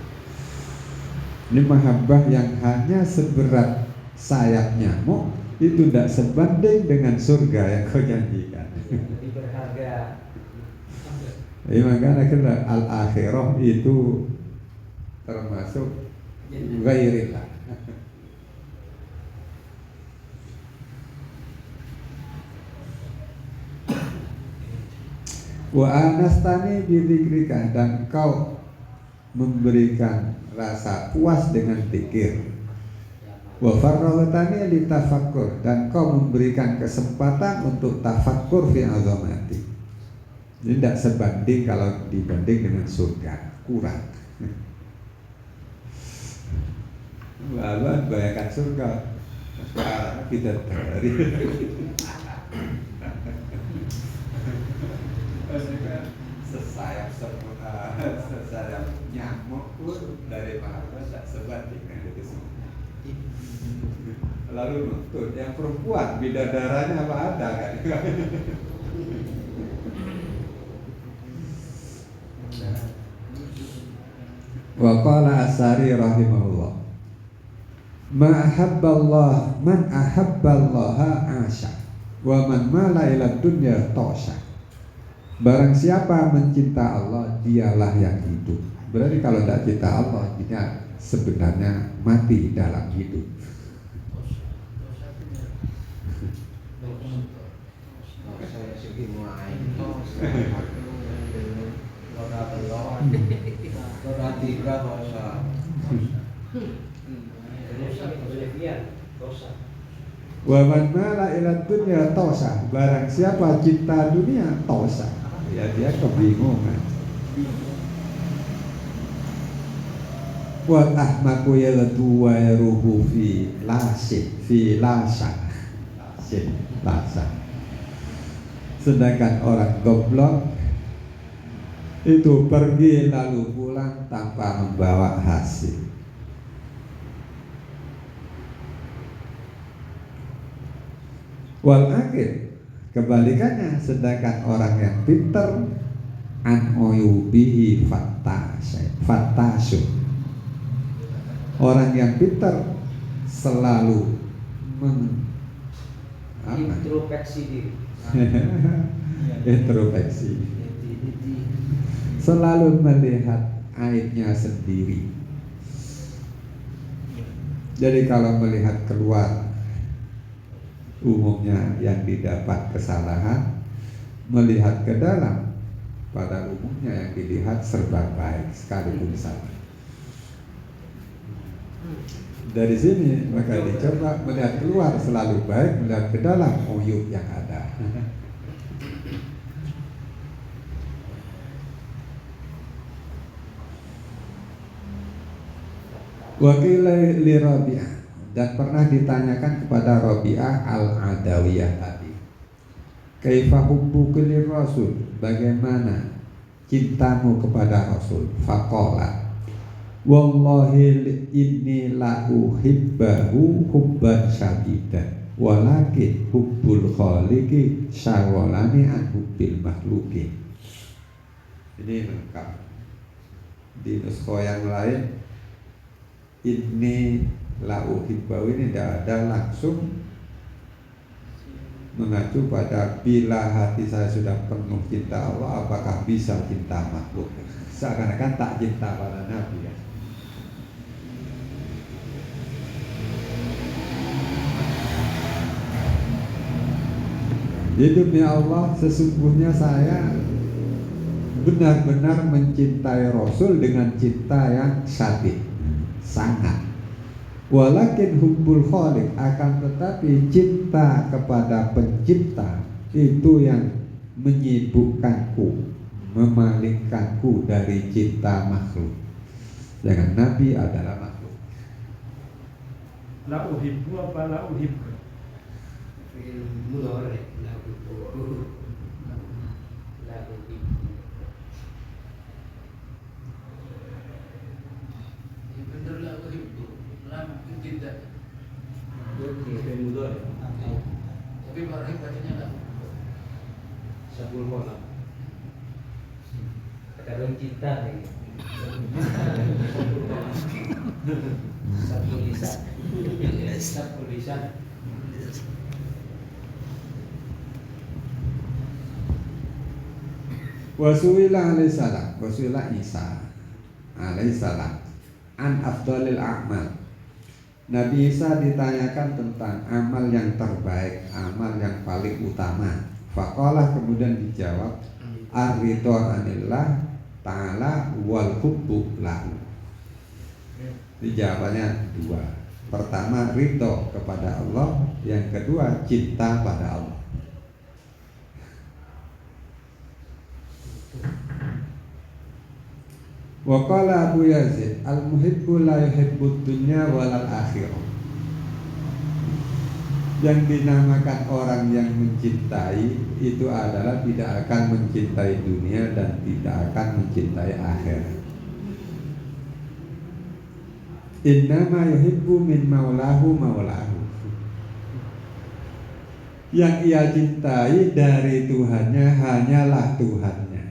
Speaker 1: Ini mahabbah yang hanya seberat sayap nyamuk itu tidak sebanding dengan surga yang kau janjikan.
Speaker 2: Lebih berharga.
Speaker 1: Makanya kira al-akhirah itu termasuk gairillah. Wa anastani bidzikrika, dan kau memberikan rasa puas dengan zikir. Wa faraghtani litafakkur, dan kau memberikan kesempatan untuk tafakkur fi azamati. Ini tidak sebanding kalau dibanding dengan surga, kurang. Lalu bayangkan surga, sekarang kita dari sesayap sempurna, sesayap nyamuk pun dari Maha tak sebanding dengan itu semua. Lalu nuntut yang perempuan bidadaranya apa ada kan? Wa qala Asari rahimahullah, man ahabballaha asya wa man mala ila dunya tosha. Barang siapa mencinta Allah, dialah yang hidup. Berarti kalau tidak cinta Allah, dia sebenarnya mati dalam hidup.
Speaker 9: Saya segi mulai Wa man mala ila dunya tosa, barang siapa cinta dunia tosa, ya dia kebingungan. Wa ahmaku yalatu wa yaruhu fi lasa. Sedangkan orang goblok itu pergi lalu pulang tanpa membawa hasil. Wal akhir, kebalikannya, sedangkan orang yang pintar an oyubihi fattasun. Orang yang pintar selalu
Speaker 2: introspeksi diri.
Speaker 1: Introspeksi, selalu melihat aibnya sendiri. Jadi kalau melihat keluar, umumnya yang didapat kesalahan, melihat ke dalam, pada umumnya yang dilihat serba baik sekalipun salah. Dari sini maka dicoba melihat keluar selalu baik, melihat ke dalam uyub yang ada. Wakil li Rabi'ah, dan pernah ditanyakan kepada Rabi'ah al-Adawiyah tadi, kaifa hubbuka lir Rasul, bagaimana cintamu kepada Rasul? Faqala, wallahi inni la uhibbahu hubban syadidan, walakin hubbul khaliqi syawalani an hubbil makhluqin. Ini lengkap. Di nuskho yang lain, inni la uhibbahu ini tidak ada langsung mengacu pada bila hati saya sudah penuh cinta Allah, apakah bisa cinta makhluk? Seakan-akan tak cinta pada Nabi ya. Di dunia Allah sesungguhnya saya benar-benar mencintai Rasul dengan cinta yang syadid, sangat. Walakin hubbul khaliq, akan tetapi cinta kepada pencipta itu yang menyibukkanku, memalingkanku dari cinta makhluk. Jangan Nabi adalah makhluk.
Speaker 10: La uhibbu apa la uhibbu?
Speaker 6: Tapi barang bacanya enggak.
Speaker 2: Sabul kolam. Kadang cinta nih. Sabul lisan. Sabul lisan.
Speaker 1: Wasuila alaihissalam, wasuila Isa alaihissalam an afdalil a'mal. Nabi Isa ditanyakan tentang amal yang terbaik, amal yang paling utama. Faqalah, kemudian dijawab,
Speaker 9: ar-ridho anillah ta'ala wal hubbu lahu. Ini jawabannya dua. Pertama ridho kepada Allah, yang kedua cinta pada Allah. Wa qala Abu Yazid al-muhibbu la yuhibbud dunya walal akhirah. Yang dinamakan orang yang mencintai itu adalah tidak akan mencintai dunia dan tidak akan mencintai akhirat. Innama yuhibbu min maulahu maulahu. Yang ia cintai dari Tuhannya hanyalah Tuhannya.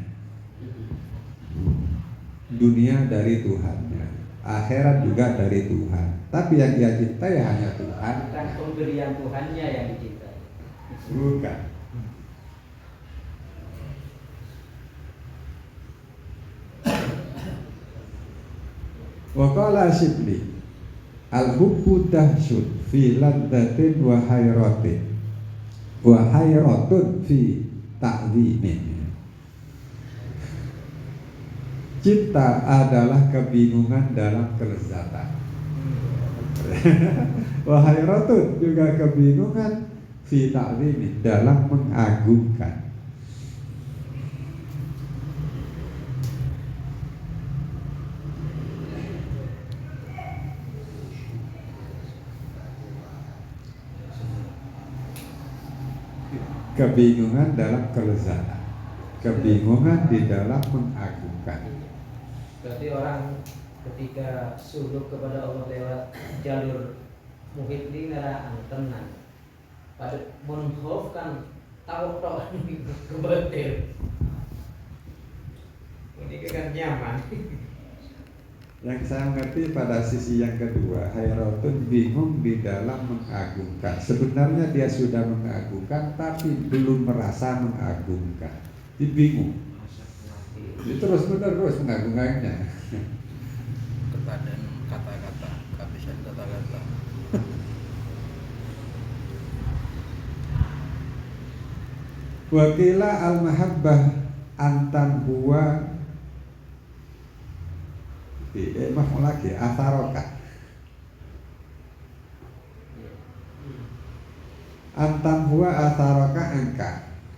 Speaker 9: Dunia dari Tuhannya, akhirat juga dari Tuhan. Tapi yang dia cintai hanya Tuhan.
Speaker 2: Bukan pemberian Tuhannya yang dicintai.
Speaker 9: Bukan. Wa qala Shibli al-hubbu dahsyun fi laddatin wa hayratin wa hayratun fi ta'zimin. Cinta adalah kebingungan dalam kelezatan. Wa hayratun juga kebingungan fi ta'zimin, dalam mengagungkan. Kebingungan dalam kelezatan, kebingungan di dalam mengagungkan.
Speaker 2: Berarti orang ketika suluk kepada Allah lewat jalur muhib ini adalah tenan. Pada menghofkan tahu kebetul. Ini kan nyaman.
Speaker 9: Yang saya mengerti pada sisi yang kedua, hayratun bingung di dalam mengagungkan. Sebenarnya dia sudah mengagungkan tapi belum merasa mengagungkan. Dia bingung. Dia terus menerus mengagungkannya.
Speaker 6: Kepadan kata-kata, kehabisan kata-kata.
Speaker 9: Wakila al-mahabbah antan huwa mau lagi atharoka. Antan huwa atharoka angka.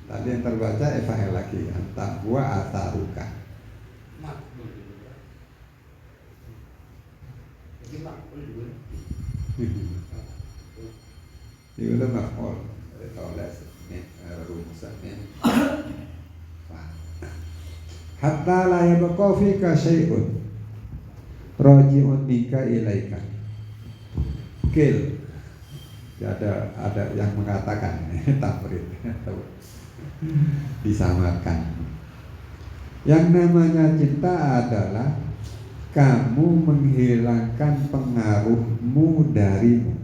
Speaker 9: Tadi yang terbaca efahel lagi. Antan huwa atharuka. Itu udah maf'ul. Hatta la yabqa fika syai'un raji'un minka ilaika. Kil. Ada yang mengatakan tamrid disamarkan. Yang namanya cinta adalah kamu menghilangkan pengaruhmu darimu.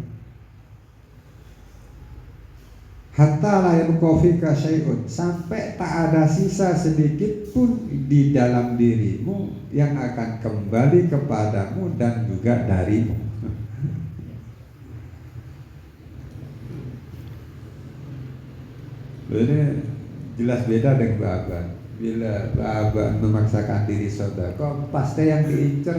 Speaker 9: Hatta la yabqa fika syai'un, sampai tak ada sisa sedikit pun di dalam dirimu yang akan kembali kepadamu dan juga darimu. Ini jelas beda dengan Ba'aban. Bila Ba'aban memaksakan diri sedekah, pasti yang diincar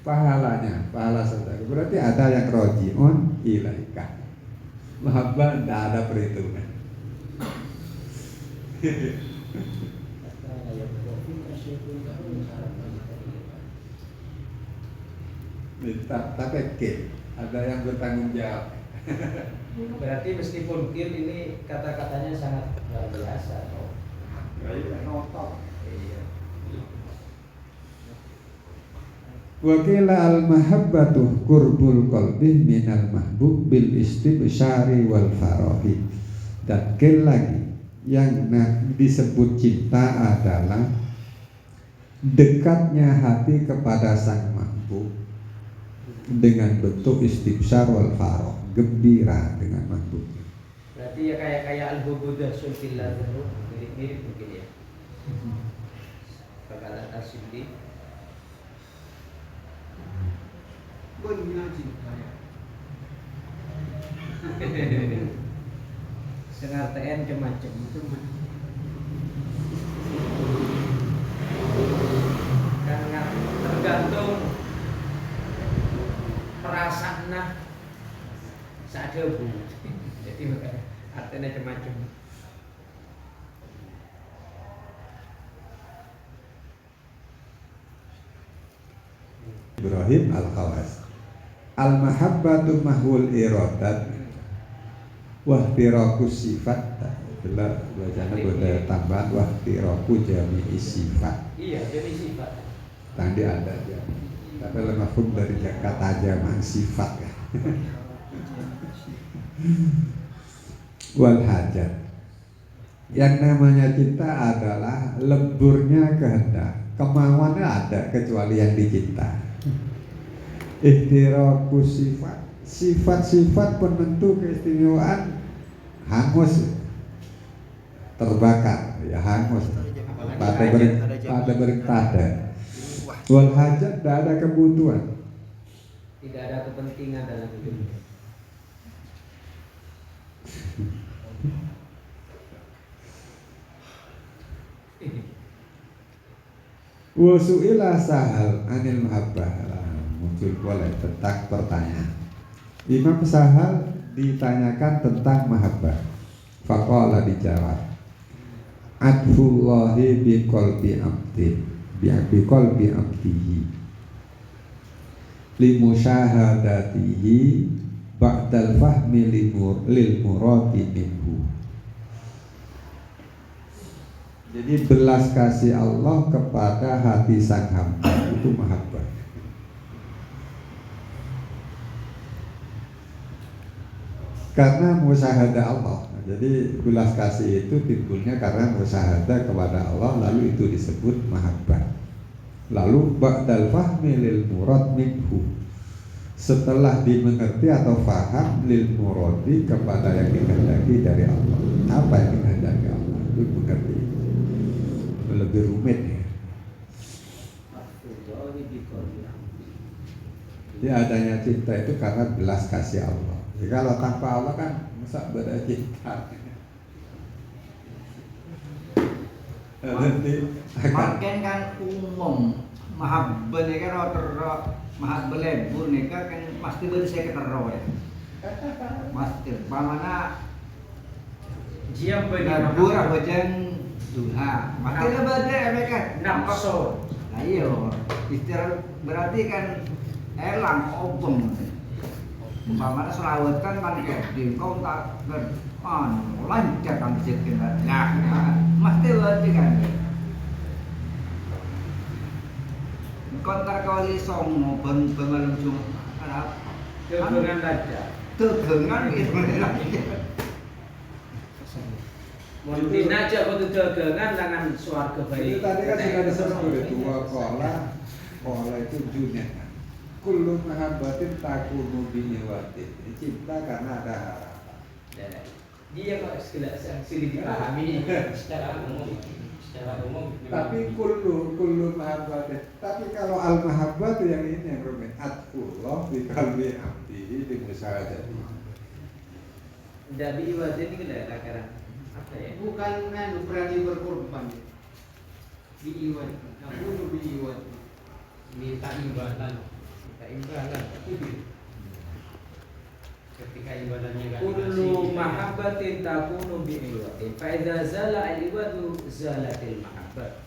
Speaker 9: pahalanya, pahala sedekah. Berarti ada yang roji'un ilaika. Mahabbah tidak ada perhitungan. Tapi ada yang bertanggung jawab.
Speaker 2: Berarti meskipun kil ini kata-katanya sangat luar biasa. Iya.
Speaker 9: Wakila al-mahabbatu qurbul qalbi minal mahbub bil istibsyari wal farahi. Dan kil lagi yang disebut cinta adalah dekatnya hati kepada sang mahbub dengan bentuk istibsyar wal farah, gembira dengan mahbubnya.
Speaker 2: Berarti ya kayak al-hubudah sulfillah itu mirip-mirip mungkin ya. Perkataan Asyidi. Sengar TN macam-macam. sadebu. Jadi makanya artinya macam-macam.
Speaker 9: Ibrahim Al-Khawas. Al-mahabbatu mahwul iradat wahtiraku sifat. Itulah bacaan ada tambahan wahtiraku jami'i sifat.
Speaker 2: Iya, jadi sifat.
Speaker 9: Tadi ada ya. Tapi lemahum dari kata jama' sifat ya. Wal hajat. Yang namanya cinta adalah lemburnya kehendak. Kemauannya ada kecuali yang dicinta. Ihtiraku sifat. Sifat-sifat penentu keistimewaan hangus, terbakar, ya hangus. Pada bertada. Wal hajat tidak ada kebutuhan.
Speaker 2: Tidak ada kepentingan dalam hidup.
Speaker 9: Wa su'ila Sahal anil mahabbah. Muncul boleh tentang pertanyaan. Imam Sahal ditanyakan tentang mahabbah. Faqala dijawab, adfullahi biqalbi abdin biqalbi abdihi limusyahadatihi ba'dal fahmi lil murati minhu. Jadi belas kasih Allah kepada hati sang hamba itu mahabbah. Karena musyahadah Allah. Jadi belas kasih itu timbulnya karena musyahadah kepada Allah, lalu itu disebut mahabbah. Lalu ba'dal fahmi lil murad minhu. Setelah dimengerti atau faham lil muradi kepada yang dikehendaki dari Allah. Apa yang dikehendaki Allah? Itu mengerti. Lebih rumit ya. Jadi adanya cinta itu karena belas kasih Allah. Jadi kalau tanpa Allah kan masa berada cinta.
Speaker 11: Makin kan umum mahabbah ni kan mahabbah lebur ni kan pasti bersih ketero ya. Pasti bagaimana
Speaker 2: Jiam
Speaker 11: lebur apa jen duha. Makin lebih mereka
Speaker 2: nafsu.
Speaker 11: Ayo, istilah berarti kan elang obong. Umpamanya selawat kan di kau tak lancar kan sedikit nah mesti berarti kan kontar kali songo bengalam cuma ada
Speaker 2: Kebengan raja.
Speaker 11: tegengan gitu
Speaker 2: Mungkin aja betul tegengan dengan suarga baik.
Speaker 9: Itu tadi kan sudah disebut itu kola itu junet. Kullu mahabbatin takunu bi'iwatin. Ini cinta karena ada harapan.
Speaker 2: Dia kok sila dipahami
Speaker 3: secara umum.
Speaker 9: Tapi kullu mahabbatin. Tapi kalau al mahabbatu yang ini yang rumit. Atfullah bi qalbi abdihi bi musyaahadati.
Speaker 2: Tidak bi'iwatin ini kan lakaran. Apa ya?
Speaker 6: Bukan berani berkorban. Bi'iwatin. Aku bi'iwatin. Minta imbalan. Ketika ibadahnya gak
Speaker 2: Kullu mahabbatin takunu bi'iwatin. Fa idza zala al-iwadu zalatil mahabbat.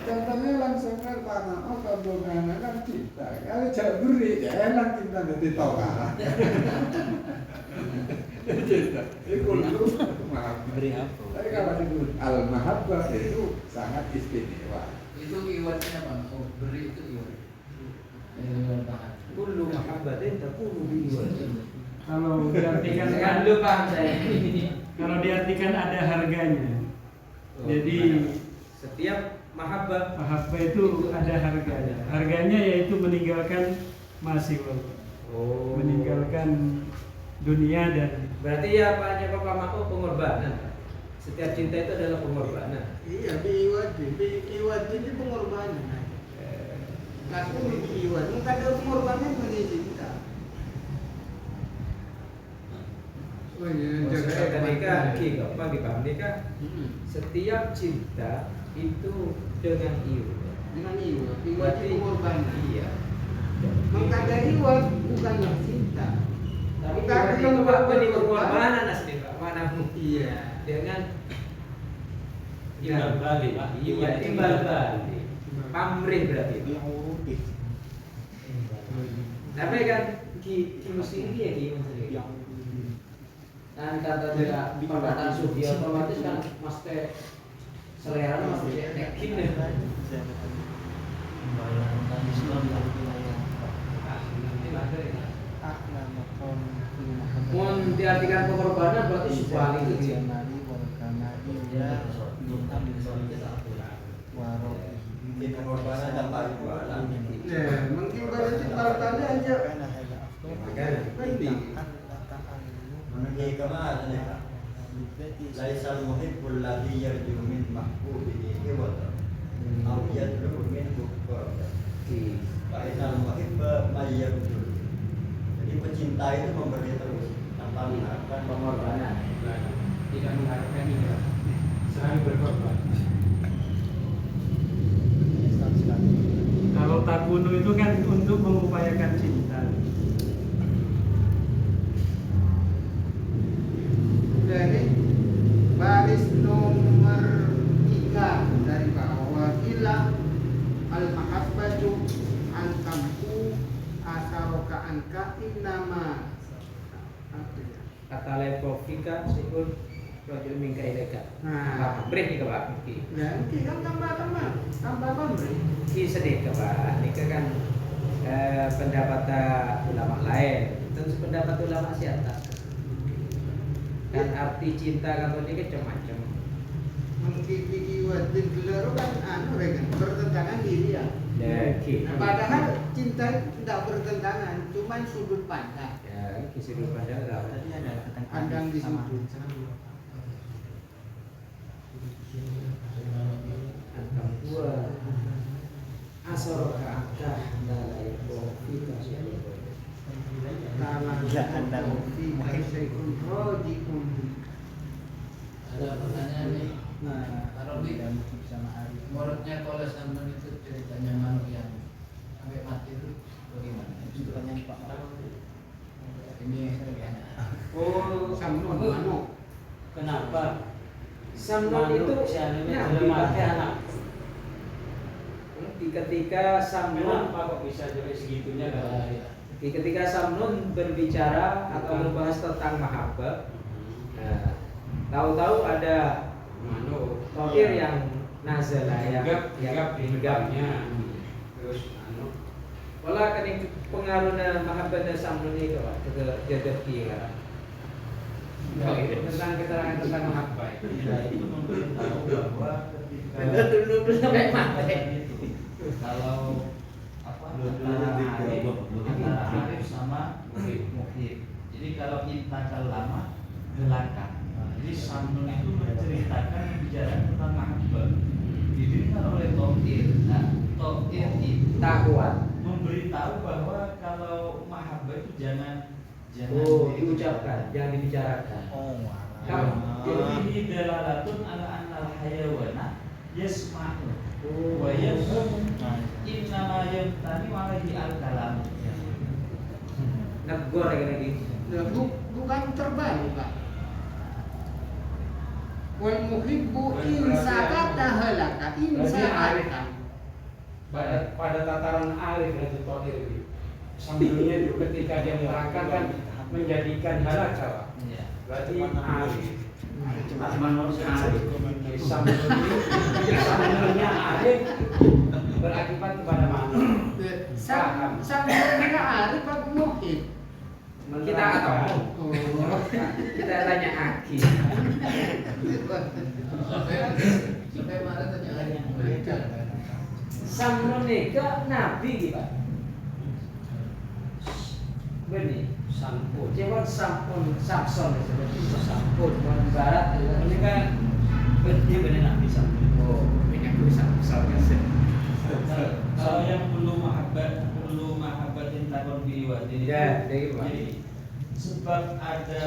Speaker 9: Contohnya langsung kan karena kabungan kan cinta. Kalau jauh beri, ya enak cinta nanti tahu kan. Cinta. Itu kullu mahabbah.
Speaker 3: Beri apa?
Speaker 9: Tapi kalau disebut al mahabbah itu sangat istimewa.
Speaker 6: itu iwatnya apa? Oh, beri itu iwat.
Speaker 2: Kullu mahabbatin takunu bi'iwatin.
Speaker 10: Kalau diartikan
Speaker 2: Kan lu paham saya.
Speaker 10: kalau diartikan ada harganya. Jadi
Speaker 2: Setiap mahabbah
Speaker 10: mahabbah itu ada harganya. Harganya yaitu meninggalkan masyhur. Meninggalkan dunia dan
Speaker 2: berarti ya apanya Bapak Mako pengorbanan. Setiap cinta itu adalah pengorbanan.
Speaker 6: Iya, biiwatin itu pengorbanan. Aku biiwat, nggak ada pengorbanan bagi cinta.
Speaker 2: Maksudnya ketika apa dipaham nikah, setiap cinta itu dengan iwat.
Speaker 6: Dengan iwat itu pengorbanan.
Speaker 2: Iya.
Speaker 6: Maka dari iwat bukanlah cinta.
Speaker 2: Tapi
Speaker 11: Bukan
Speaker 2: itu Pak beri pengorbanan asli Pak manamu.
Speaker 11: Iya.
Speaker 2: Dengan
Speaker 3: Timbal balik, Pak.
Speaker 2: Iya, timbal balik. Pamrih berarti. Tapi kan ki mesti ini ya ki menteri. Dan kata dia perkataan sufi otomatis kan mesti selera mesti yakin deh.
Speaker 8: Membayangkan Islam dari wilayah
Speaker 2: Mohon diartikan pengorbanan berarti sebalik gitu.
Speaker 4: Mungkin pengorbanan tanpa jualan.
Speaker 11: Ya, mungkin berarti tanda aja. Penting.
Speaker 4: Mengenai kemana nih Pak? Laisal muhibbul ladzi yarju min mahbubihi hiwata aw yadlu min bukra. Laisal muhibba may yabdul. Jadi pecinta itu memberi terus tanpa mengharapkan
Speaker 2: Pengorbanan.
Speaker 10: Tidak mengharapkan ini, selalu berkorban. Kalau tabunuh itu kan untuk mengupayakan cinta.
Speaker 11: Jadi baris nomor 3 dari bawah kila al-mahabbatu antamku asaroka anka innama
Speaker 2: Kata leprofika sikul rojul mingka ileka.
Speaker 11: Nah.
Speaker 2: Break nih Pak.
Speaker 11: Nanti kan tambah pamrih.
Speaker 2: Ki sedih ke Pak. Ini kan pendapat ulama lain. Tentu pendapat ulama si atas. Kan arti cinta kalau ini kan macam-macam.
Speaker 11: Mengkiki wadin gelero kan bertentangan diri ya.
Speaker 2: Nah,
Speaker 11: Padahal cinta itu tidak bertentangan, cuman sudut pandang.
Speaker 2: ya kisi sudut pandang lah.
Speaker 8: tadi ada
Speaker 11: Pandang di situ.
Speaker 2: Angkam dua asal angka dalai profita
Speaker 6: Ada pertanyaan nih. Pak Robi, menurutnya kalau sampean itu ceritanya Manu yang sampai mati itu bagaimana? Itu pertanyaan Pak. Ini
Speaker 2: Oh,
Speaker 11: Samnon Mano.
Speaker 3: Kenapa?
Speaker 2: Samnon itu
Speaker 3: dalam mati anak.
Speaker 2: ketika Samnon
Speaker 3: Kenapa kok bisa jadi segitunya kan?
Speaker 2: ketika Samnon berbicara atau membahas tentang mahabbah, nah, tahu-tahu ada Tokir yang nazala yang hinggapnya
Speaker 10: terus
Speaker 2: Wala kaning pengaruh na mahabbah na Samnon itu Pak ke jadab kira. Tentang keterangan tentang mahabbah itu.
Speaker 8: itu memberitahu bahwa
Speaker 2: Benar dulu sampai mati.
Speaker 8: kalau apa antara arif sama muhib. Jadi kalau intakal lama gelakan. Jadi Samnon itu menceritakan bicara tentang mahabbah. Didirikan oleh Tokir. Nah, Tokir itu
Speaker 2: Tak kuat.
Speaker 8: memberitahu bahwa kalau mahabbah itu jangan
Speaker 2: Diucapkan, jangan dibicarakan.
Speaker 8: Ini dalalatun ala annal hayawana yasma'u wa yafhamu innama yamtani alaihi al-kalam.
Speaker 2: Negor lagi.
Speaker 11: Bukan terbaru Pak. Wal muhibbu insakata halaka insakata.
Speaker 10: pada tataran arif itu Tokir itu. Sambilnya itu ketika dia menerangkan kan menjadikan halakah. Berarti arif. Sambilnya arif berakibat kepada mana?
Speaker 11: Sambil arif apa muhib?
Speaker 2: Kita ketemu. Kita tanya Aki.
Speaker 6: sampai mana tanya
Speaker 2: Samnon neka nabi gitu Pak. Benih.
Speaker 3: Sampun.
Speaker 2: Cewek Samson seperti Samson barat
Speaker 3: Ini kan dia benar nabi Sampun.
Speaker 2: Oh, ini aku Samson
Speaker 8: Kalau yang perlu mahabbat cinta konfiwadin itu
Speaker 2: Ya, dari Pak.
Speaker 8: jadi sebab ada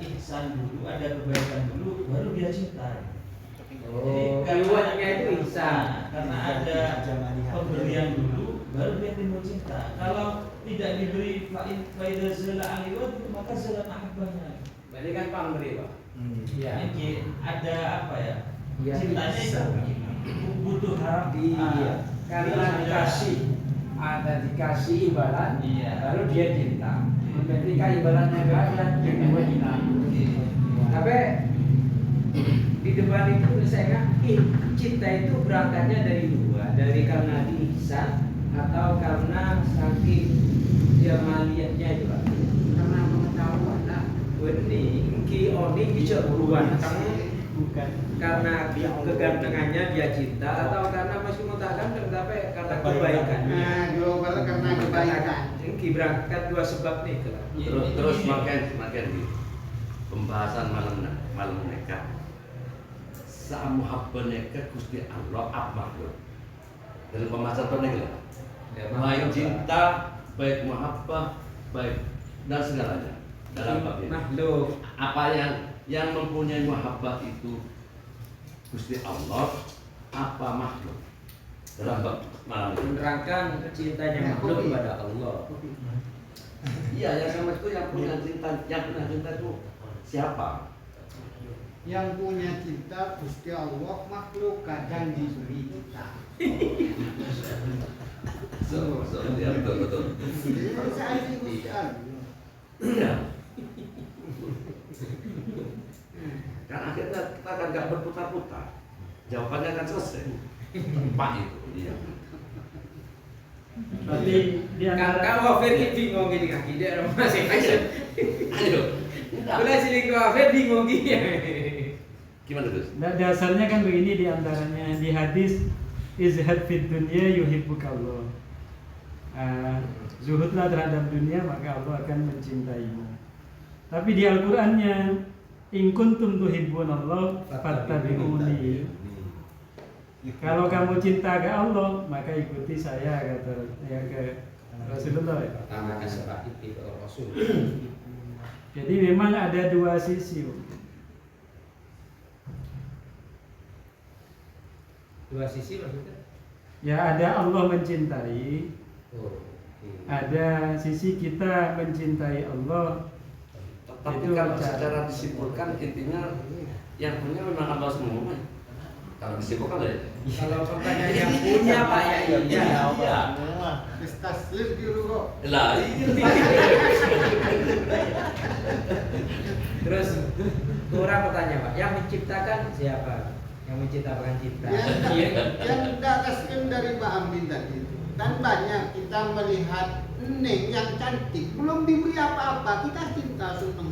Speaker 8: ihsan dulu, ada kebaikan dulu, baru dia cinta.
Speaker 2: Oh, keywordnya itu ihsan.
Speaker 8: Karena ada pemberian dulu, baru dia timbul cinta. Kalau tidak diberi faedah zala aliwat, maka zala mahabbahnya.
Speaker 2: Berarti kan pamrih, Pak. Iya.
Speaker 8: Ini ada apa ya?
Speaker 2: Iya,
Speaker 8: Cintanya
Speaker 2: bisa.
Speaker 8: itu butuh harap.
Speaker 2: Iya. Karena dikasih, ada dikasih imbalan,
Speaker 8: Iya.
Speaker 2: baru dia cinta. Ketika imbalannya enggak ada, dia nggak hilang. Tapi di depan itu saya cinta itu berangkatnya dari dua, dari karena diihsan atau karena saking jamaliyatnya itu, Pak.
Speaker 10: Karena pengetahuan lah.
Speaker 2: Ini ki oni bisa buruan
Speaker 10: Bukan.
Speaker 2: karena kegantengannya dia cinta atau karena masih mau tak ganteng tapi karena kebaikannya.
Speaker 10: Nah, global karena kebaikan.
Speaker 2: Ini berangkat dua sebab nih itu.
Speaker 7: Terus makin di pembahasan malam nikah. Samuhabba nikah Gusti Allah ab makhluk. Dalam pembahasan ini lah. Baik cinta, baik muhabbah, baik dan segalanya dalam bab ini.
Speaker 2: Makhluk.
Speaker 7: Apa yang mempunyai muhabbah itu Gusti Allah apa makhluk dalam bab malam ini.
Speaker 2: Menerangkan cintanya makhluk kepada Allah.
Speaker 7: Iya, yang sama itu yang punya cinta itu siapa?
Speaker 10: Yang punya cinta Gusti Allah, makhluk kadang diberi kita.
Speaker 7: Ya, betul.
Speaker 10: Jadi saya ini Gusti Allah.
Speaker 7: Iya. Kan akhirnya kita kan nggak berputar-putar. Jawabannya akan selesai. Pak itu. Iya.
Speaker 10: Berarti dia
Speaker 2: Kalau Wafir bingung gini kaki dia masih action.
Speaker 7: Ayo.
Speaker 2: Udah sini ke Wafir bingung gini.
Speaker 7: Gimana terus?
Speaker 12: Nah, dasarnya kan begini di antaranya di hadis izhad fid dunya yuhibbukallah. Zuhudlah terhadap dunia maka Allah akan mencintaimu. Tapi di Al-Qur'annya in kuntum tuhibbunallah fattabi'uni. Kalau kamu cinta ke Allah maka ikuti saya kata ya ke Rasulullah ya.
Speaker 2: Pertama kasih itu Rasul.
Speaker 12: Jadi memang ada dua sisi.
Speaker 2: Dua sisi maksudnya?
Speaker 12: Ya ada Allah mencintai,
Speaker 2: Oh.
Speaker 12: ada sisi kita mencintai Allah.
Speaker 7: Tapi
Speaker 12: Itu
Speaker 7: kalau
Speaker 12: cara.
Speaker 7: secara disimpulkan intinya yang punya memang Allah semua. Kalau disimpulkan ya.
Speaker 2: Kalau pertanyaan yang punya Pak ya iya.
Speaker 7: Iya.
Speaker 10: taslim dulu kok.
Speaker 7: Lah iya.
Speaker 2: Terus orang bertanya Pak, yang menciptakan siapa? Yang menciptakan cipta.
Speaker 10: Yang tidak taslim dari Pak Amin tadi. Dan banyak kita melihat Neng yang cantik belum diberi apa-apa, kita cinta seneng.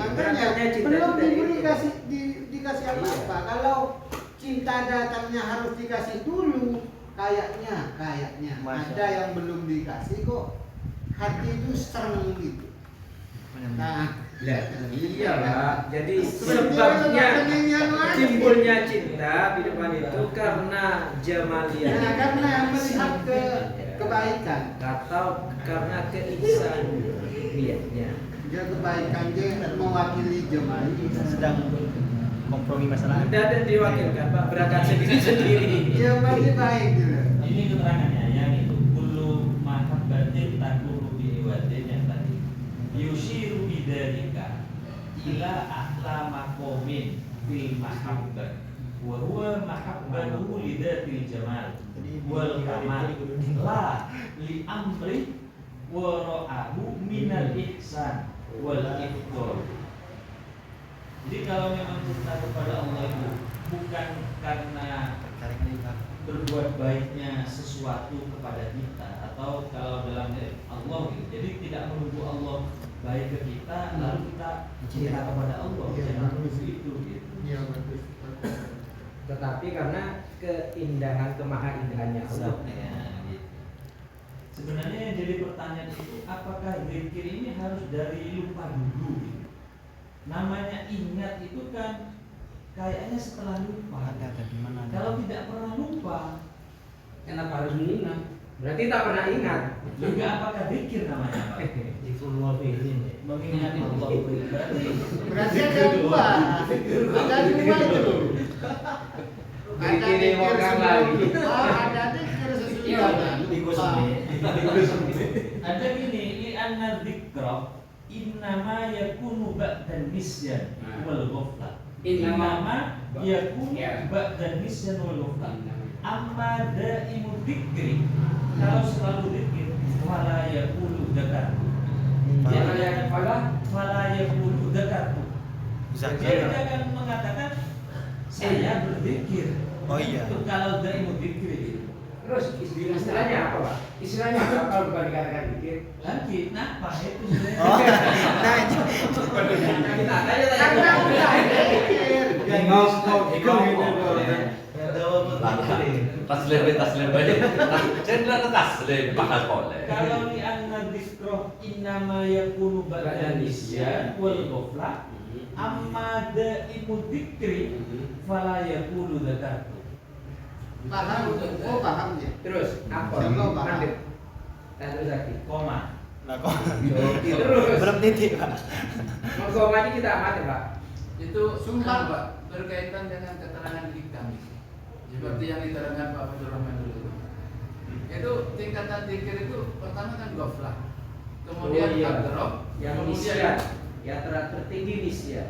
Speaker 10: Makanya belum dikasih apa-apa. Kalau cinta datangnya harus dikasih dulu. Kayaknya ada yang belum dikasih kok. Hati itu seneng gitu. Nah,
Speaker 2: Iya Pak. Jadi sebabnya timbulnya cinta di depan itu karena jamaliyah.
Speaker 10: nah, karena melihat kebaikan.
Speaker 2: Atau karena keihsan niatnya.
Speaker 10: Dia kebaikan dia mewakili jemaah
Speaker 4: sedang kompromi masalah.
Speaker 2: Tidak ada diwakilkan Pak, berangkat sendiri-sendiri.
Speaker 10: dia masih baik gitu.
Speaker 8: Ini keterangannya yang itu kullu mahabbatin takulu bi'iwadin yang tadi yushiru bidzalika ila a'la maqamin fil mahabbah wa huwa mahabbatu lidzatil jamal wal kamal la li amri wa ra'ahu minal ihsan wal ifdal. Jadi kalau memang cinta kepada Allah itu bukan karena berbuat baiknya sesuatu kepada kita atau kalau dalam Allah gitu. Jadi tidak menunggu Allah baik ke kita lalu kita cinta kepada Allah. Jangan menunggu itu gitu.
Speaker 10: Iya bagus.
Speaker 2: Tetapi karena keindahan kemahaindahannya Allah.
Speaker 8: Ya, gitu. Sebenarnya yang jadi pertanyaan itu apakah zikir ini harus dari lupa dulu gitu. Namanya ingat itu kan kayaknya setelah lupa. Kalau tidak pernah lupa,
Speaker 2: Kenapa harus mengingat? Berarti tak pernah ingat.
Speaker 8: juga apakah zikir namanya Pak? Mengingat Allah
Speaker 10: Berarti ada dua. Ada dua itu. Ada
Speaker 2: Bikin
Speaker 10: zikir
Speaker 2: orang
Speaker 10: sebelum
Speaker 2: lagi.
Speaker 10: lupa, ada zikir sesudah lupa.
Speaker 8: Ada gini, li anna dzikra innama yakunu ba'dan nisyan wal ghaflah. Innama yakunu ba'dan nisyan wal ghaflah. Amma daimu dzikri, kalau selalu dzikir wala yakunu dzakar. Dia wala yakunu dzakar. Dia tidak akan mengatakan saya berzikir.
Speaker 13: Oh iya.
Speaker 8: Itu kalau daimu dzikri.
Speaker 2: Terus istilahnya apa, Pak? Istilahnya apa kalau bukan dikatakan dikir?
Speaker 8: Lagi, kenapa itu?
Speaker 13: Oh,
Speaker 10: Karena udah dikir.
Speaker 7: Taslim aja. Cendera ke taslim mahal boleh.
Speaker 8: Kalau li anna dzikra innama yakunu ba'da nisyan wal ghaflah amma daimu dzikri fala yakunu dzakar.
Speaker 10: Paham? Oh paham ya.
Speaker 2: Terus apa?
Speaker 10: Contoh, Pak.
Speaker 2: Nanti. Terus lagi.
Speaker 8: Koma.
Speaker 13: Nah, kok
Speaker 2: Terus.
Speaker 13: belum titik, Pak.
Speaker 2: Koma ini kita amati, Pak.
Speaker 6: Itu
Speaker 10: Sumpah.
Speaker 6: Pak berkaitan dengan keterangan hikam seperti yang diterangkan Pak Abdul Rahman dulu. Itu tingkatan zikir itu pertama kan ghaflah, kemudian hadroh,
Speaker 2: yang
Speaker 6: kemudian
Speaker 2: nisyan, yang tertinggi nisyan.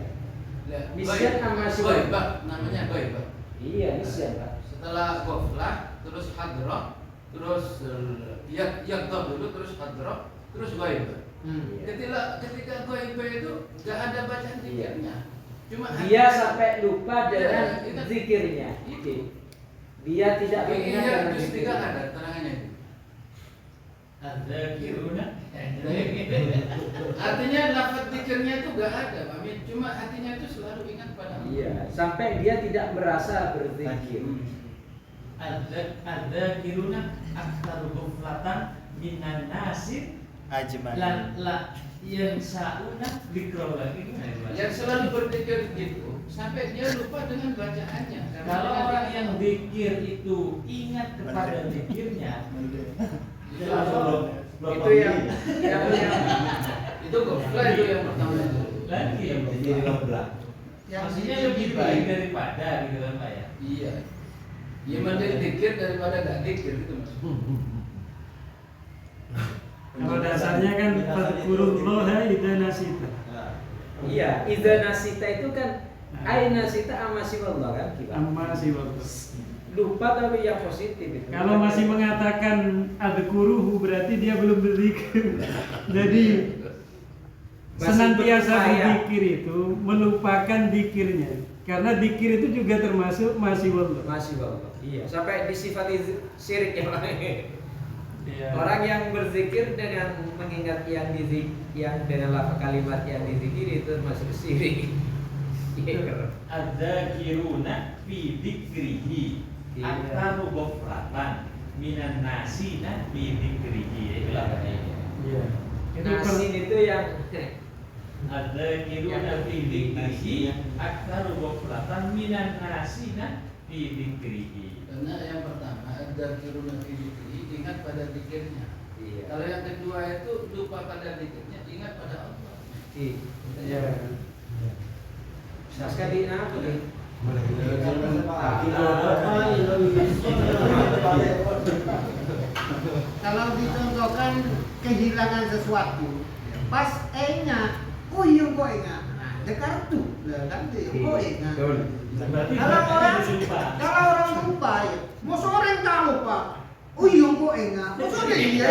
Speaker 2: Nisyan sama
Speaker 6: goib, namanya goib.
Speaker 2: Iya, nisyan, Pak.
Speaker 6: Setelah ghaflah, terus hadroh, terus yaqdah dulu, terus hadroh, terus goib. Ketika goib itu gak ada bacaan zikirnya. Cuma
Speaker 2: Dia sampai lupa dengan zikirnya. Dia tidak mengingat
Speaker 6: iya,
Speaker 2: dengan
Speaker 6: terus tiga
Speaker 2: zikirnya.
Speaker 6: ada terangannya itu.
Speaker 8: Adzakiruna.
Speaker 6: Artinya lafaz zikirnya itu gak ada, Pak. Cuma hatinya itu selalu ingat pada Allah.
Speaker 2: Iya, sampai dia tidak merasa berzikir.
Speaker 8: Adzakiruna aktaru ghaflatan minan nasib
Speaker 13: Ajman.
Speaker 8: la yang sauna dzikra lagi.
Speaker 6: Yang selalu berzikir gitu sampai dia lupa dengan bacaannya.
Speaker 8: Kalau orang yang zikir itu ingat kepada zikirnya,
Speaker 2: Itu yang
Speaker 6: itu ghaflah itu yang pertama itu.
Speaker 8: lagi
Speaker 7: Jadi ghaflah.
Speaker 8: maksudnya lebih baik daripada gitu kan Pak ya.
Speaker 6: Iya. Ya mending zikir daripada gak zikir gitu Mas.
Speaker 12: Kalau dasarnya kan fadkurullaha idza nasita.
Speaker 2: Iya, idza nasita itu kan aina nasita amasiwallah kan kita.
Speaker 12: Amma siwallah.
Speaker 2: Lupa tapi yang positif itu.
Speaker 12: Kalau masih mengatakan adzkuruhu berarti dia belum berzikir. Jadi
Speaker 2: Masih
Speaker 12: senantiasa
Speaker 2: berupaya.
Speaker 12: berzikir itu melupakan zikirnya. Karena zikir itu juga termasuk masiwallah.
Speaker 2: Masiwallah. Iya, sampai disifati syirik yang lain.
Speaker 12: Iya.
Speaker 2: Orang yang berzikir dengan mengingat yang dengan lafaz kalimat yang dizikir itu masuk syirik. Iya.
Speaker 8: Adzakiruna fi dzikrihi
Speaker 2: Iya.
Speaker 8: aktaru ghaflatan minan nasina fi dzikrihi. Itulah katanya.
Speaker 12: Iya. Itu
Speaker 2: Nasin itu yang
Speaker 8: Adzakiruna fi dzikrihi aktaru ghaflatan minan nasina fi dzikrihi.
Speaker 6: Karena yang pertama adzakiruna fi dzikrihi ingat pada zikirnya.
Speaker 2: Iya.
Speaker 6: Kalau yang kedua itu lupa pada zikirnya, ingat pada Allah.
Speaker 2: Iya. Sekali apa nih?
Speaker 10: Kalau dicontohkan kehilangan sesuatu, pas E-nya, oh iya kok ingat. Nah, dekartu, kan dia, kok ingat.
Speaker 8: Berarti
Speaker 10: Kalau orang,
Speaker 8: lupa.
Speaker 10: kalau orang lupa, ya, mau orang tak lupa. Oh iya kok ingat. Mau sore dia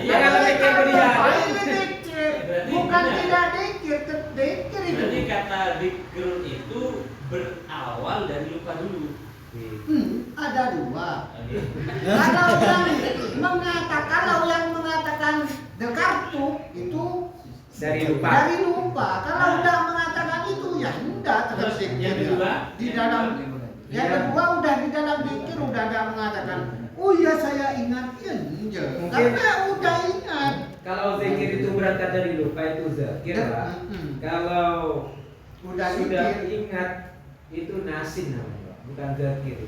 Speaker 2: Jangan mikir dia.
Speaker 10: Bukan tidak dekir, dekir itu.
Speaker 8: Berarti kata dzikr itu berawal dari lupa dulu.
Speaker 10: Ada dua.
Speaker 8: Oke.
Speaker 10: Kalau yang mengatakan dekartu itu
Speaker 2: Dari lupa.
Speaker 10: dari lupa. Kalau udah mengatakan itu ya sudah
Speaker 8: Terus
Speaker 10: terus
Speaker 8: yang kedua?
Speaker 10: di dalam yang kedua udah di dalam zikir udah nggak mengatakan oh iya saya ingat ya enggak. Karena udah ingat.
Speaker 2: Kalau zikir itu berangkat dari lupa itu zakir, Pak. Kalau
Speaker 10: Udah
Speaker 2: sudah
Speaker 10: zikir.
Speaker 2: ingat itu nasin namanya, Pak. Bukan zakir.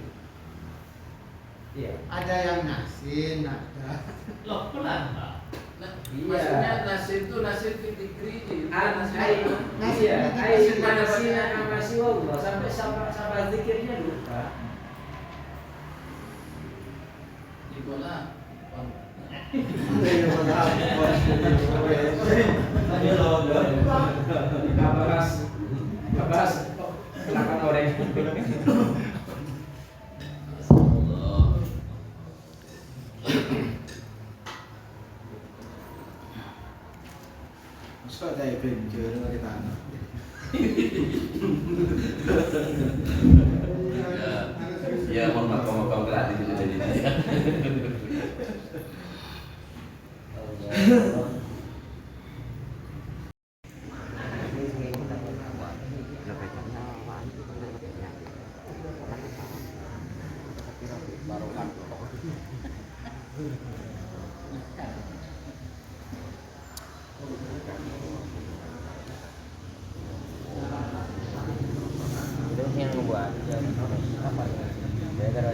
Speaker 2: Iya.
Speaker 10: Ada yang nasin, ada.
Speaker 8: Loh, pelan, Pak.
Speaker 6: Nah,
Speaker 2: Iya.
Speaker 6: maksudnya nasib itu nasib fikri.
Speaker 2: Iya, nasina amasiwallah sampai zikirnya lupa.
Speaker 6: Di bola
Speaker 2: Bahas kenakan orang.
Speaker 10: Suka saya benjol dengan kita anak.
Speaker 7: Ya, mohon maaf kalau gratis itu jadi.
Speaker 2: Itu yang membuat apa ya? Gara-gara